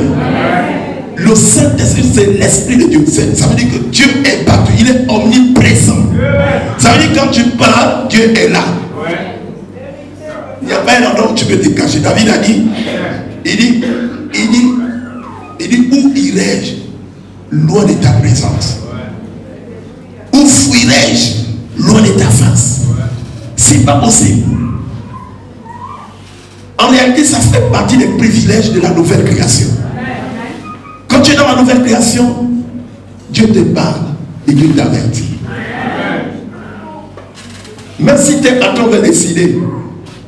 Speaker 1: Le Saint-Esprit, c'est l'esprit de Dieu. Ça veut dire que Dieu est partout, il est omniprésent. Ça veut dire que quand tu parles, Dieu est là. Il n'y a pas un endroit où tu peux te cacher. David a dit, il dit, où irai-je loin de ta présence? Où fuirai-je loin de ta face? C'est pas possible. En réalité, ça fait partie des privilèges de la nouvelle création. Quand tu es dans la nouvelle création, Dieu te parle et Dieu t'avertit. Même si tu es en train de décider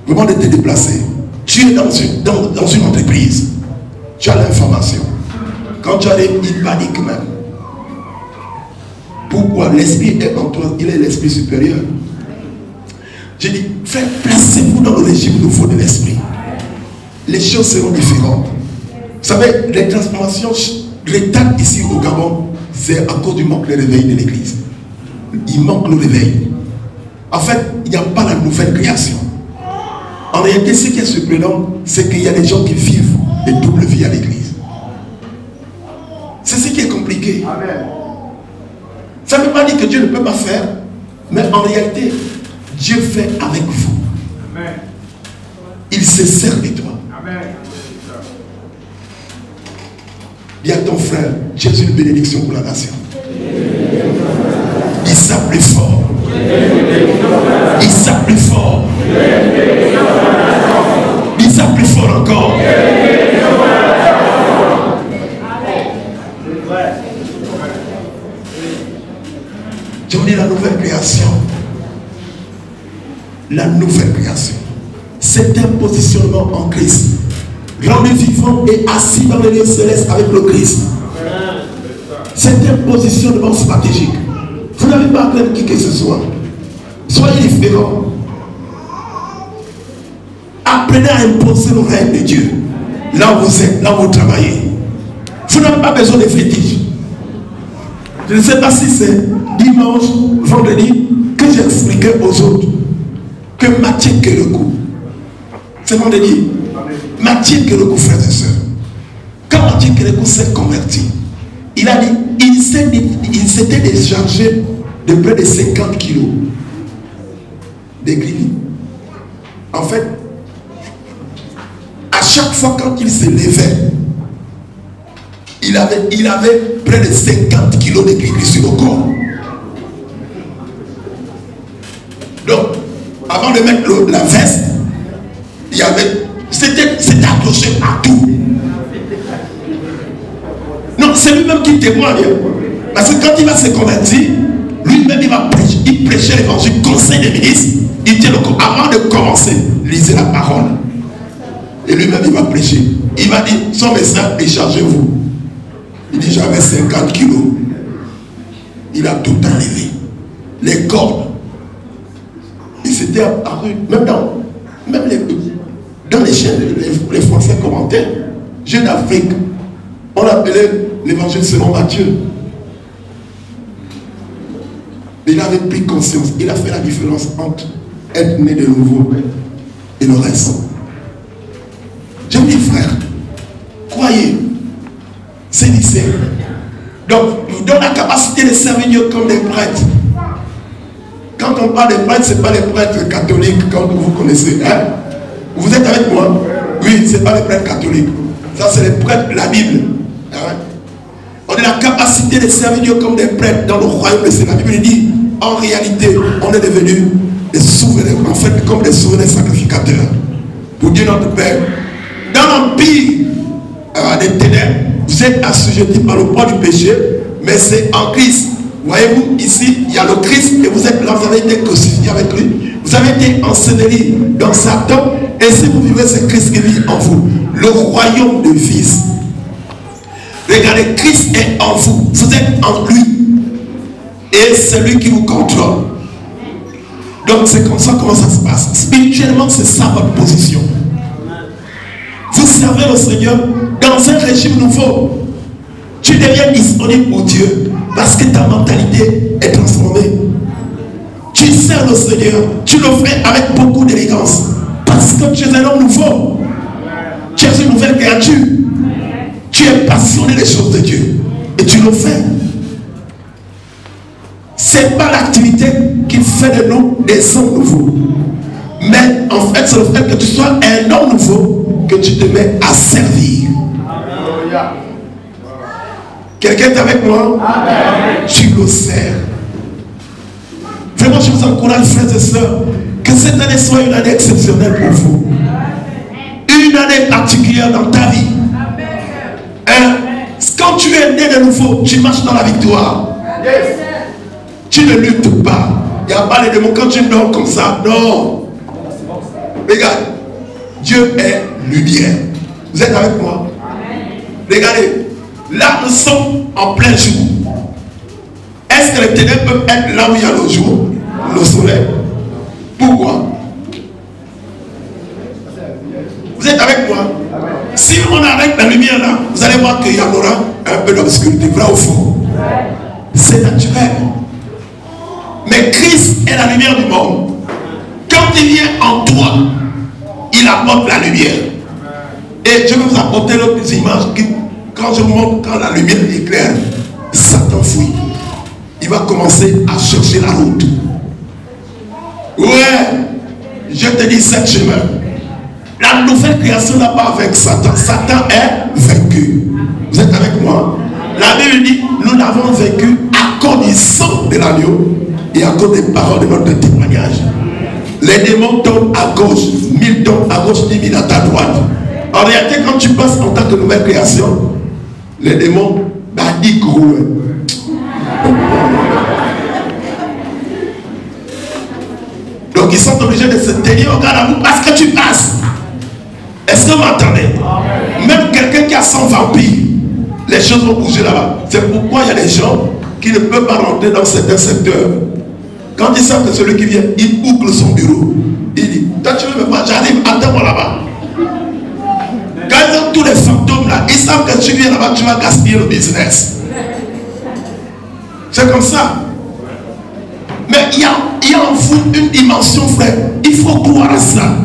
Speaker 1: vraiment de te déplacer, tu es dans une entreprise, tu as l'information. Quand tu arrives, il panique même. Pourquoi? L'esprit est en toi, il est l'esprit supérieur. J'ai dit, frère, placez-vous dans le régime nouveau de l'esprit. Les choses seront différentes. Vous savez, les transformations retardent ici au Gabon, c'est à cause du manque de réveil de l'église. Il manque le réveil. En fait, il n'y a pas la nouvelle création. En réalité, ce qui est surprenant, c'est qu'il y a des gens qui vivent des doubles vies à l'église. C'est ce qui est compliqué. Amen. Ça ne veut pas dire que Dieu ne peut pas faire, mais en réalité, Dieu fait avec vous. Amen. Il se sert de toi. Amen. Dis à ton frère, Jésus, une bénédiction pour la nation. Dis ça plus fort. Dis ça plus fort. Dis ça plus fort encore. Je vous dis la nouvelle création. La nouvelle création. C'est un positionnement en Christ. Rendu vivant et assis dans les lieux célestes avec le Christ. C'est un positionnement stratégique. Vous n'avez pas à craindre qui que ce soit. Soyez différents. Apprenez à imposer le règne de Dieu. Là où vous êtes, là où vous travaillez. Vous n'avez pas besoin de fétiches. Je ne sais pas si c'est dimanche, vendredi, que j'ai expliqué aux autres que Matthieu Kérékou, c'est vendredi. Matthieu Kérékou, frères et sœurs, quand Matthieu Kérékou s'est converti, il a dit, il s'était déchargé de près de 50 kilos de grigny. En fait, à chaque fois quand il se levait, il avait près de 50 kilos de gris sur le corps. Donc, avant de mettre la veste, c'était accroché à tout. Non, c'est lui-même qui témoigne. Parce que quand il va se convertir, lui-même il prêchait l'évangile, conseil des ministres, il tient le corps. Avant de commencer, lisez la parole. Et lui-même il va prêcher. Il va dire, son message, déchargez-vous. Il dit, j'avais 50 kilos. Il a tout enlevé. Les cordes. Il s'était apparu, même dans les chaînes, les Français commentaient, Jeune d'Afrique, on l'appelait l'évangile selon Matthieu. Mais il avait pris conscience, il a fait la différence entre être né de nouveau et le reste. Je me dis, frère, croyez, c'est lycée. Donc, nous donne la capacité de servir Dieu comme des prêtres. Quand on parle des prêtres, ce n'est pas les prêtres catholiques comme vous connaissez. Hein? Vous êtes avec moi? Oui, ce n'est pas les prêtres catholiques. Ça, c'est les prêtres de la Bible. Hein? On a la capacité de servir Dieu comme des prêtres dans le royaume de Dieu. La Bible dit, en réalité, on est devenu des souverains, en fait, comme des souverains sacrificateurs. Pour Dieu notre Père. Dans l'empire des ténèbres, vous êtes assujettis par le poids du péché, mais c'est en Christ. Voyez-vous, ici, il y a le Christ et vous êtes là, vous avez été crucifié avec lui. Vous avez été enseveli dans Satan. Et si vous vivez, c'est Christ qui vit en vous. Le royaume de Fils. Regardez, Christ est en vous. Vous êtes en lui. Et c'est lui qui vous contrôle. Donc c'est comme ça comment ça se passe. Spirituellement, c'est ça votre position. Vous servez le Seigneur dans un régime nouveau. Tu deviens disponible pour Dieu parce que ta mentalité est transformée. Tu sers le Seigneur, tu le fais avec beaucoup d'élégance parce que tu es un homme nouveau. Tu es une nouvelle créature. Tu es passionné des choses de Dieu et tu le fais. Ce n'est pas l'activité qui fait de nous des hommes nouveaux. Mais en fait, c'est le fait que tu sois un homme nouveau que tu te mets à servir. Quelqu'un est avec moi? Amen. Tu le sers. Vraiment, je vous encourage, frères et sœurs, que cette année soit une année exceptionnelle pour vous. Une année particulière dans ta vie. Hein? Quand tu es né de nouveau, tu marches dans la victoire. Yes. Tu ne luttes pas. Il n'y a pas les démons quand tu dors comme ça. Non. Regarde. Dieu est lumière. Vous êtes avec moi? Regardez. Là, nous sommes en plein jour. Est-ce que les ténèbres peuvent être là où il y a le jour? Le soleil. Pourquoi? Vous êtes avec moi? Si on arrête la lumière là, vous allez voir qu'il y en aura un peu d'obscurité. Vrai ou faux? C'est naturel. Mais Christ est la lumière du monde. Quand il vient en toi, il apporte la lumière. Et je vais vous apporter l'autre image qui, quand je vous montre, quand la lumière éclaire, Satan fuit. Il va commencer à chercher la route. Ouais, je te dis cette chemin. La nouvelle création n'a pas avec Satan. Satan est vaincu. Vous êtes avec moi? La Bible dit, nous l'avons vaincu à cause du sang de l'agneau et à cause des paroles de notre témoignage. Les démons tombent à gauche, 1000 tombent à gauche, 10 000 à ta droite. En réalité, quand tu passes en tant que nouvelle création, les démons, ils courent. Donc ils sont obligés de se tenir au garde à vous parce que tu passes. Est-ce que vous m'entendez? Même quelqu'un qui a 100 vampires, les choses vont bouger là-bas. C'est pourquoi il y a des gens qui ne peuvent pas rentrer dans certains secteurs. Quand ils savent que celui qui vient, il boucle son bureau. Il dit, toi tu ne veux pas, j'arrive, attends-moi là-bas. Quand ils ont tous les fantômes là, ils savent que tu viens là-bas, tu vas gaspiller le business. C'est comme ça. Mais il y a en vous une dimension, frère. Il faut croire à ça.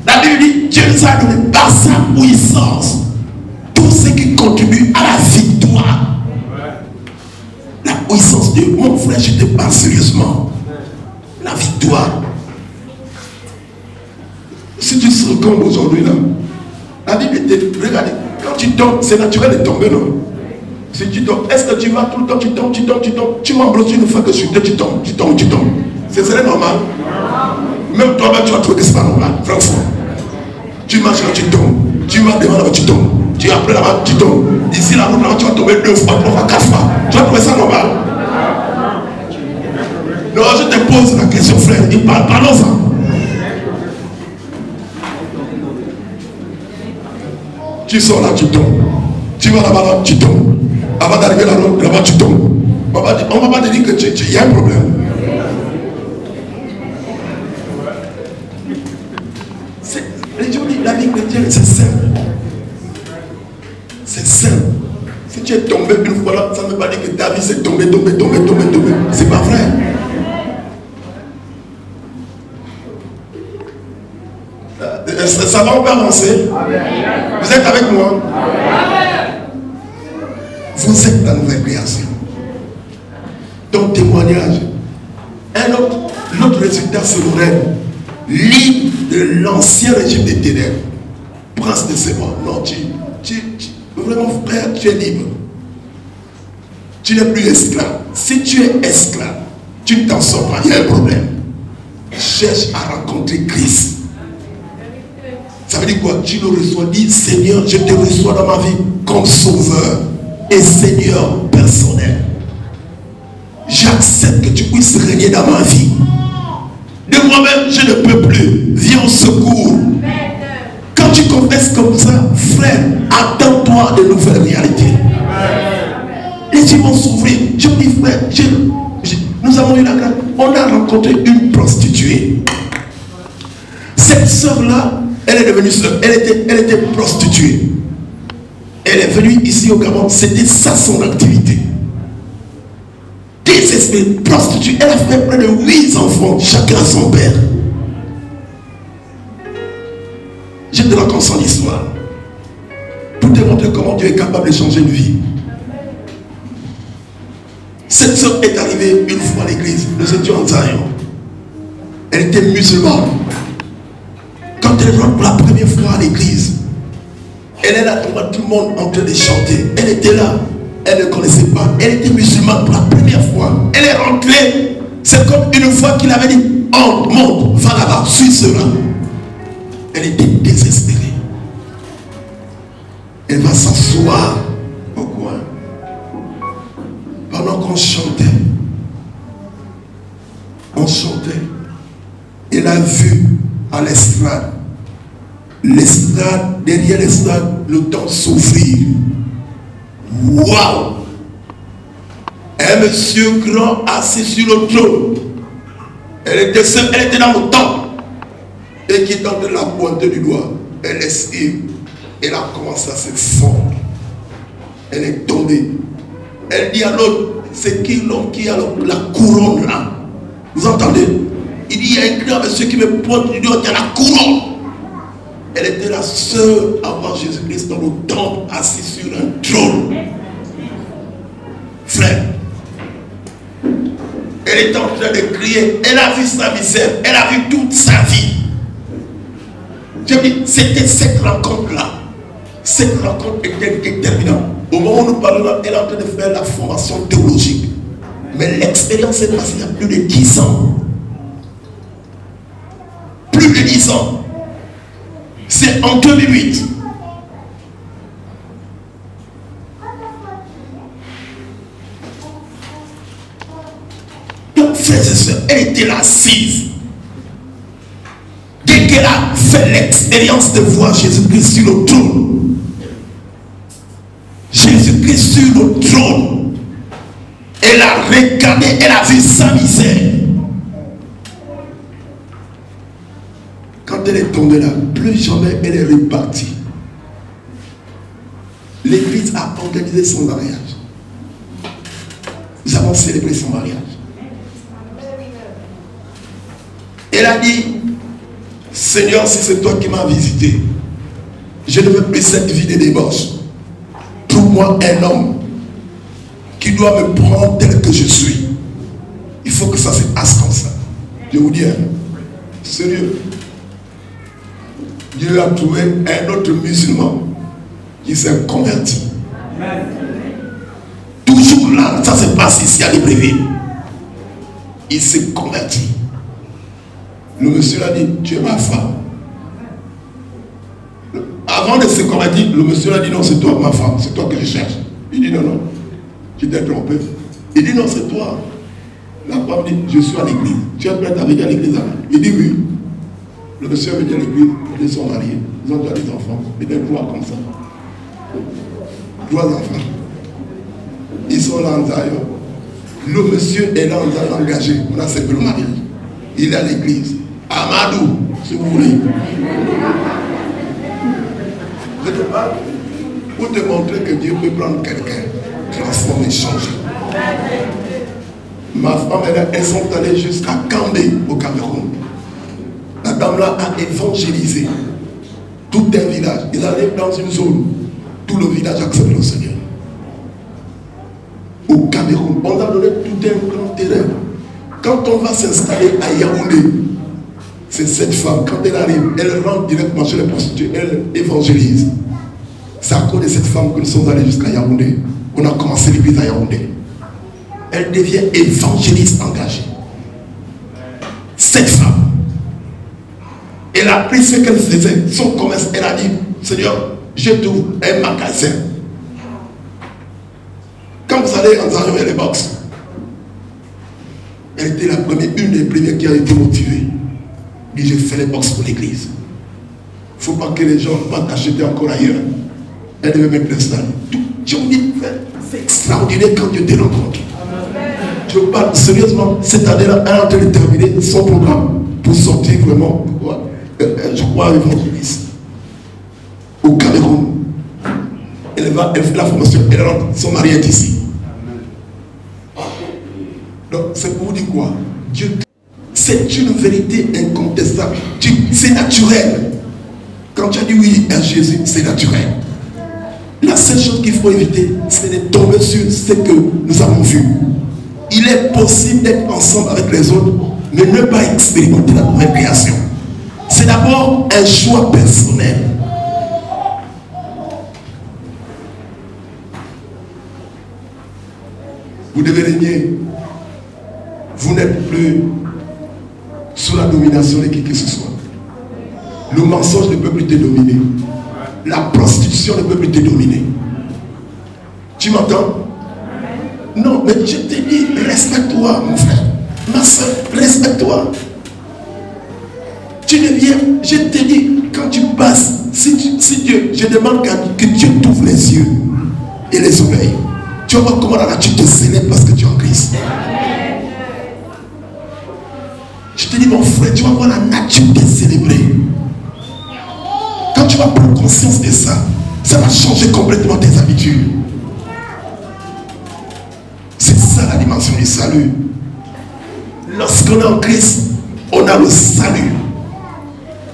Speaker 1: La Bible dit, Dieu nous a donné par sa puissance tout ce qui contribue à la victoire. La puissance de Dieu. Mon frère, je te parle sérieusement. La victoire. Si tu succombes aujourd'hui là, la Bible était, regardez, quand tu tombes, c'est naturel de tomber, non? Si tu tombes, est-ce que tu vas tout le temps, tu tombes, tu m'embrasses une fois que tu tombes. Ce serait normal? Même toi-même, tu vas trouver que c'est pas normal, franchement. Tu marches là, tu tombes. Tu vas devant là-bas, tu tombes. Tu après là-bas, tu tombes. Ici, la route là-bas, tu vas tomber 2 fois, 3 fois, 4 fois. Tu vas trouver ça normal? Non, je te pose la question, frère. Parlons-en. Tu sors là, tu tombes. Tu vas là-bas, tu tombes. Avant d'arriver là-bas, tu tombes. On va pas te dire qu'il y a un problème. La vie chrétienne, c'est simple. C'est simple. Si tu es tombé une fois là, ça ne veut pas dire que ta vie c'est tombé. C'est pas vrai. Ça va, on peut avancer. Vous êtes avec moi? Vous êtes la nouvelle création. Ton témoignage. L'autre résultat, c'est le rêve. Libre de l'ancien régime des ténèbres. Prince de ces morts. Non, vraiment frère, tu es libre. Tu n'es plus esclave. Si tu es esclave, tu ne t'en sors pas. Il y a un problème. Cherche à rencontrer Christ. Ça veut dire quoi? Tu le reçois, dis Seigneur, je te reçois dans ma vie comme sauveur et Seigneur personnel. J'accepte que tu puisses régner dans ma vie. De moi-même, je ne peux plus. Viens au secours. Quand tu confesses comme ça, frère, attends-toi de nouvelles réalités. Les yeux vont s'ouvrir. Je me dis, frère, nous avons eu la grâce. On a rencontré une prostituée. Cette sœur-là, elle est devenue sœur. Elle était prostituée. Elle est venue ici au Gabon. C'était ça son activité. Désespérée, prostituée. Elle a fait près de 8 enfants, chacun à son père. Je te raconte son histoire pour te montrer comment Dieu est capable de changer une vie. Cette soeur est arrivée une fois à l'église. Nous étions en Zion. Elle était musulmane. Quand elle rentre pour la première fois à l'église, elle est là, tout le monde en train de chanter. Elle était là. Elle ne connaissait pas. Elle était musulmane pour la première fois. Elle est rentrée. C'est comme une fois qu'il avait dit, oh, monte, va là-bas, suis cela. Elle était désespérée. Elle va s'asseoir au coin. Pendant qu'on chantait, elle a vu à l'estrade, derrière l'estrade, le temps s'ouvrir. Waouh! Un monsieur grand assis sur le trône. Elle était seule, elle était dans le temple. Et qui est en train de la pointer du doigt. Elle esquive. Elle a commencé à se fondre. Elle est tombée. Elle dit à l'autre, c'est qui l'homme qui a la couronne là? Vous entendez? Il dit, il y a un grand monsieur qui me pointe du doigt qui a la couronne. Elle était la seule à voir Jésus-Christ dans le temple, assis sur un trône. Frère, elle est en train de crier. Elle a vu sa misère. Elle a vu toute sa vie. Je dis, c'était cette rencontre-là. Cette rencontre était déterminante. Au moment où nous parlons là, elle est en train de faire la formation théologique. Mais l'expérience est passée il y a plus de 10 ans. Plus de 10 ans. C'est en 2008. Donc, frères et sœurs, elle était là assise. Dès qu'elle a fait l'expérience de voir Jésus-Christ sur le trône, Jésus-Christ sur le trône, elle a regardé, elle a vu sa misère. Quand elle est tombée là, plus jamais elle est repartie. L'église a organisé son mariage. Nous avons célébré son mariage. Elle a dit, Seigneur, si c'est toi qui m'as visité, je ne veux plus cette vie de débauche. Trouve-moi un homme qui doit me prendre tel que je suis. Il faut que ça se passe comme ça. Je vous dis, sérieux. Dieu a trouvé un autre musulman qui s'est converti. Toujours là, ça se passe ici à Libreville. Il s'est converti. Le monsieur a dit, tu es ma femme. Avant de se convertir, le monsieur a dit, non, c'est toi ma femme, c'est toi que je cherche. Il dit, non, non, tu t'es trompé. Il dit, non, c'est toi. La femme dit, je suis à l'église. Tu es prête à venir à l'église? Il dit, oui. Le monsieur est venu à l'église, ils sont mariés, ils ont des enfants, et des trois comme ça. 3 enfants. Ils sont là en Zaïre. Le monsieur est là en Zaïre engagé. On a fait le mari. Il est à l'église. Amadou, si vous voulez. Je te parle pour te montrer que Dieu peut prendre quelqu'un, transformer, changer. Ma femme, elles sont allées jusqu'à Kambé, au Cameroun. La dame là a évangélisé tout un village. Ils allaient dans une zone. Tout le village accepte le Seigneur. Au Cameroun, on a donné tout un grand terrain. Quand on va s'installer à Yaoundé, c'est cette femme, quand elle arrive, elle rentre directement chez les prostituées, elle évangélise. C'est à cause de cette femme que nous sommes allés jusqu'à Yaoundé. On a commencé l'église à Yaoundé. Elle devient évangéliste engagée. Cette femme, elle a pris ce qu'elle faisait, son commerce, elle a dit, Seigneur, je t'ouvre un magasin. Quand vous allez en Zaïre, il y a les box. Elle était la première, une des premières qui a été motivée. Elle dit, je fais les box pour l'église. Il ne faut pas que les gens vont t'acheter encore ailleurs. Elle devait mettre l'install. C'est extraordinaire quand Dieu te rencontre. Je parle sérieusement, cette année-là, elle est en train de terminer son programme pour sortir vraiment, je crois, évangéliste. Au Cameroun. Elle fait la formation, elle rentre, son mari est ici. Donc c'est pour vous dire quoi? Dieu, c'est une vérité incontestable. C'est naturel. Quand tu as dit oui à Jésus, c'est naturel. La seule chose qu'il faut éviter, c'est de tomber sur ce que nous avons vu. Il est possible d'être ensemble avec les autres, mais ne pas expérimenter la nouvelle création. C'est d'abord un choix personnel. Vous devez régner. Vous n'êtes plus sous la domination de qui que ce soit. Le mensonge ne peut plus te dominer. La prostitution ne peut plus te dominer. Tu m'entends? Non, mais je te dis, respecte-toi, mon frère. Ma soeur, respecte-toi. Tu deviens, je te dis, quand tu passes, si Dieu, je demande que Dieu t'ouvre les yeux et les oreilles. Tu vas voir comment la nature te célèbre parce que tu es en Christ. Je te dis, mon frère, tu vas voir la nature te célébrer. Quand tu vas prendre conscience de ça, ça va changer complètement tes habitudes. C'est ça la dimension du salut. Lorsqu'on est en Christ, on a le salut.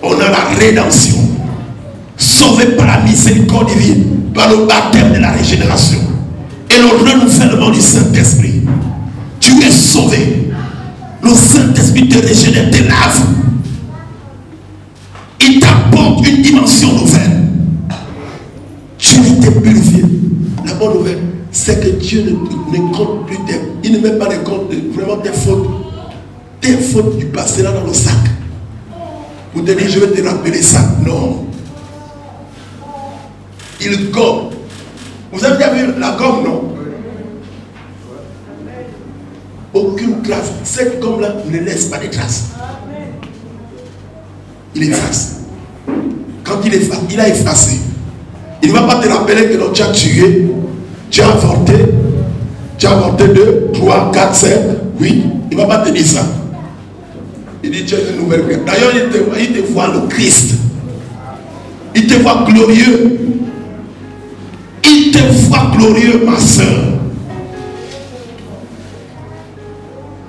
Speaker 1: On a la rédemption. Sauvé par la miséricorde divine, par le baptême de la régénération. Et le renouvellement du Saint-Esprit. Tu es sauvé. Le Saint-Esprit te régénère, te lave. Il t'apporte une dimension nouvelle. Tu es purifié. La bonne nouvelle, c'est que Dieu ne compte plus tes... Il ne met pas les comptes vraiment tes fautes. Tes fautes du passé là dans le sac. Vous te dites, je vais te rappeler ça. Non. Il gomme. Vous avez déjà vu la gomme, non? Aucune trace. Cette gomme-là ne laisse pas de traces. Il efface. Quand il efface, il a effacé. Il ne va pas te rappeler que tu as tué, tu as avorté 2, 3, 4, 5, 8. Il ne va pas te dire ça. Il dit, tu es une nouvelle créature. D'ailleurs, il te voit le Christ. Il te voit glorieux. Il te voit glorieux, ma soeur.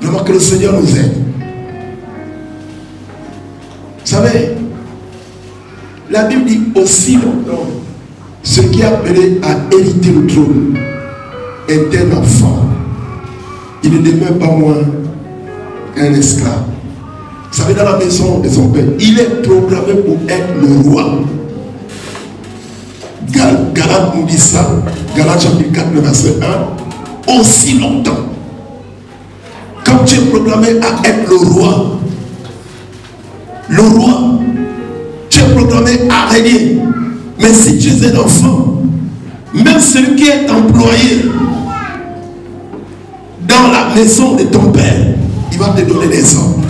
Speaker 1: Vraiment que le Seigneur nous aide. Vous savez, la Bible dit aussi longtemps, ce qui est appelé à hériter le trône est un enfant. Il ne demeure pas moins qu'un esclave. Vous savez, dans la maison de son père, il est programmé pour être le roi. Galates nous dit ça, Galates chapitre 4, verset 1, aussi longtemps. Quand tu es programmé à être le roi, tu es programmé à régner. Mais si tu es un enfant, même celui qui est employé dans la maison de ton père, il va te donner des ordres.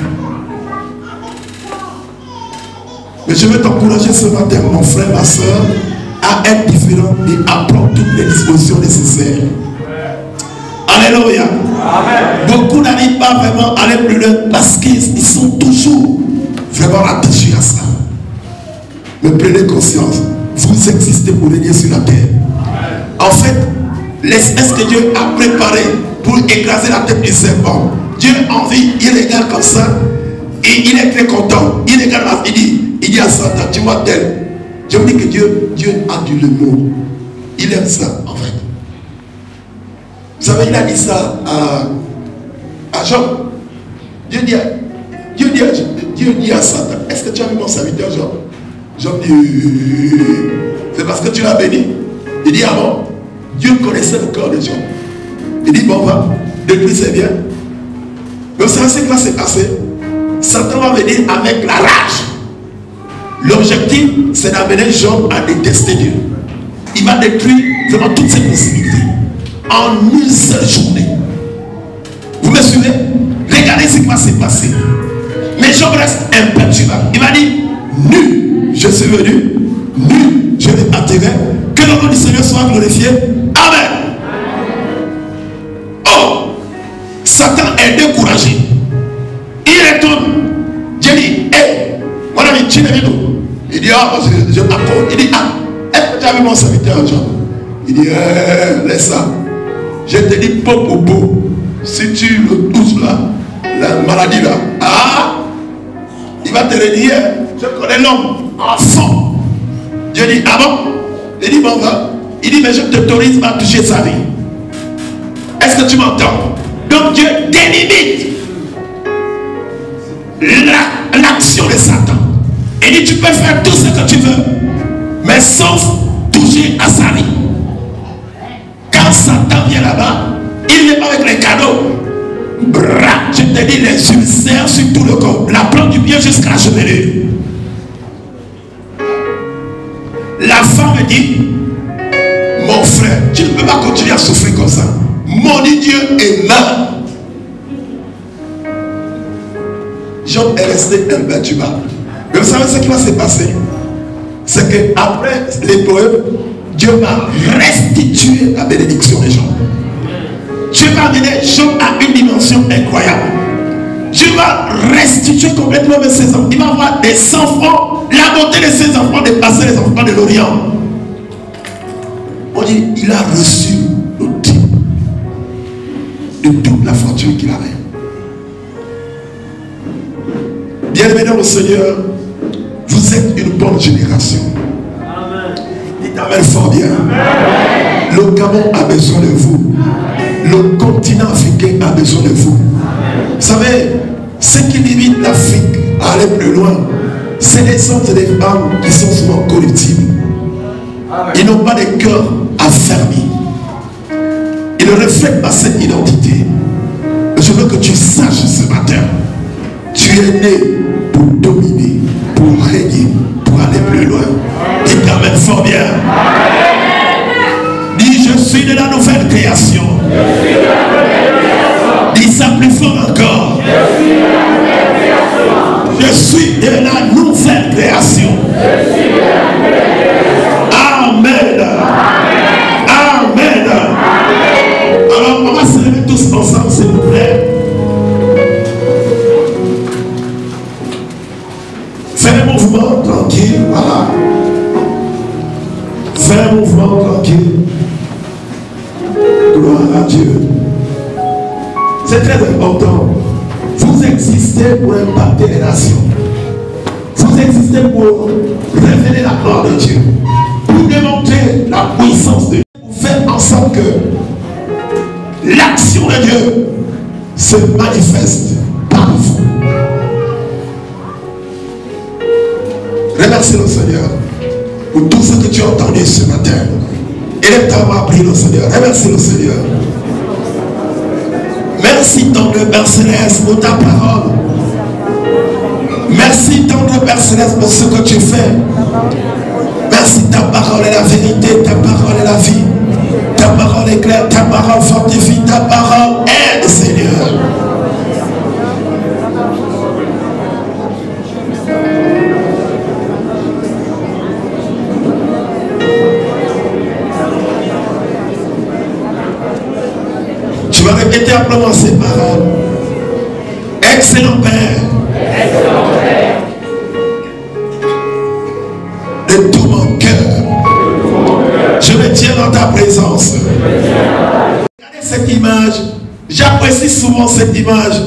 Speaker 1: Mais je veux t'encourager ce matin, mon frère, ma soeur, à être différent et à prendre toutes les dispositions nécessaires. Alléluia. Amen. Beaucoup n'arrivent pas vraiment à aller plus loin parce qu'ils sont toujours vraiment attachés à ça. Mais prenez conscience, vous existez pour régner sur la terre. En fait, l'espèce que Dieu a préparée pour écraser la tête du serpent, Dieu en vie, il regarde comme ça et il est très content. Il regarde, il dit à Satan, tu vois tel. Je vous dis que Dieu a dit le mot. Il aime ça en fait. Vous savez, il a dit ça à Job. Dieu dit à Satan, est-ce que tu as vu mon serviteur Job? Job dit, c'est parce que tu l'as béni. Il dit, ah bon? Dieu connaissait le cœur de Job. Il dit, bon, va, depuis c'est bien. Mais vous savez ce qui va se passer? Satan va venir avec la rage. L'objectif, c'est d'amener Job à détester Dieu. Il va détruire vraiment toutes ses possibilités en une seule journée. Vous me suivez? Regardez ce qui va se passer. Mais Job reste imperturbable. Il va dire, nul, je suis venu, nul, je vais attirer. Que le nom du Seigneur soit glorifié. Amen. Oh, Satan est découragé. Il retourne. Dieu dit, hé, mon ami, tu n'es pas tout. Il dit, ah, je m'accorde. Il dit, ah, est-ce que tu as vu mon serviteur, Job? Il dit, laisse ça. Je te dis, po, si tu le touches là, la maladie là, ah, il va te renier. Je connais l'homme, enfant. Dieu dit, ah bon? Il dit, bon, va. Il dit, mais je t'autorise à toucher sa vie. Est-ce que tu m'entends? Donc Dieu délimite l'action de Satan. Il dit, tu peux faire tout ce que tu veux, mais sauf toucher à sa vie. Quand Satan vient là-bas, il vient pas avec les cadeaux. Bra, je te dis, les ulcères sur tout le corps, la plante du pied jusqu'à la chevelure. La femme dit, mon frère, tu ne peux pas continuer à souffrir comme ça. Maudit Dieu et meurt. Job est resté imperturbable. Mais vous savez ce qui va se passer? C'est qu'après l'épreuve, Dieu va restituer la bénédiction des gens. Dieu va amener Job à une dimension incroyable. Dieu va restituer complètement ses enfants. Il va avoir des enfants. La beauté de ses enfants dépasser les enfants de l'Orient. On dit, il a reçu le type de toute la fortune qu'il avait. Bien-aimés dans le Seigneur, vous êtes une bonne génération. Dites amen fort bien. Amen. Le Gabon a besoin de vous. Le continent africain a besoin de vous. Vous savez, ce qui limite l'Afrique à aller plus loin, c'est les hommes et les femmes qui sont souvent corruptibles. Ils n'ont pas de cœur affermi. Ils ne reflètent pas cette identité. Je veux que tu saches ce matin, tu es né pour dominer, pour régner, pour aller plus loin. Dis amen fort bien. Dis, je suis de la nouvelle création. Dis ça plus fort encore. Je suis de la nouvelle création. Amen. Amen. Alors on va se lever tous ensemble s'il vous plaît. Fais un mouvement tranquille. Voilà. Fais un mouvement tranquille. Gloire à Dieu. C'est très important. Vous existez pour impacter les nations. Vous existez pour révéler la gloire de Dieu. Pour démontrer la puissance de Dieu. Vous faites en sorte que l'action de Dieu se manifeste par vous. Remercie le Seigneur pour tout ce que tu as entendu ce matin. Élève ta main, prie le Seigneur. Remercie le Seigneur. Merci, tendre Père Céleste, pour ta parole. Merci, tendre Père Céleste, pour ce que tu fais. Merci, ta parole est la vérité, ta parole est la vie. Ta parole est claire, ta parole fortifie, ta parole aide, Seigneur. Tu vas répéter simplement ces paroles. Excellent Père. Excellent Père. De tout mon cœur. Je me tiens dans ta présence. Regardez cette image. J'apprécie souvent cette image.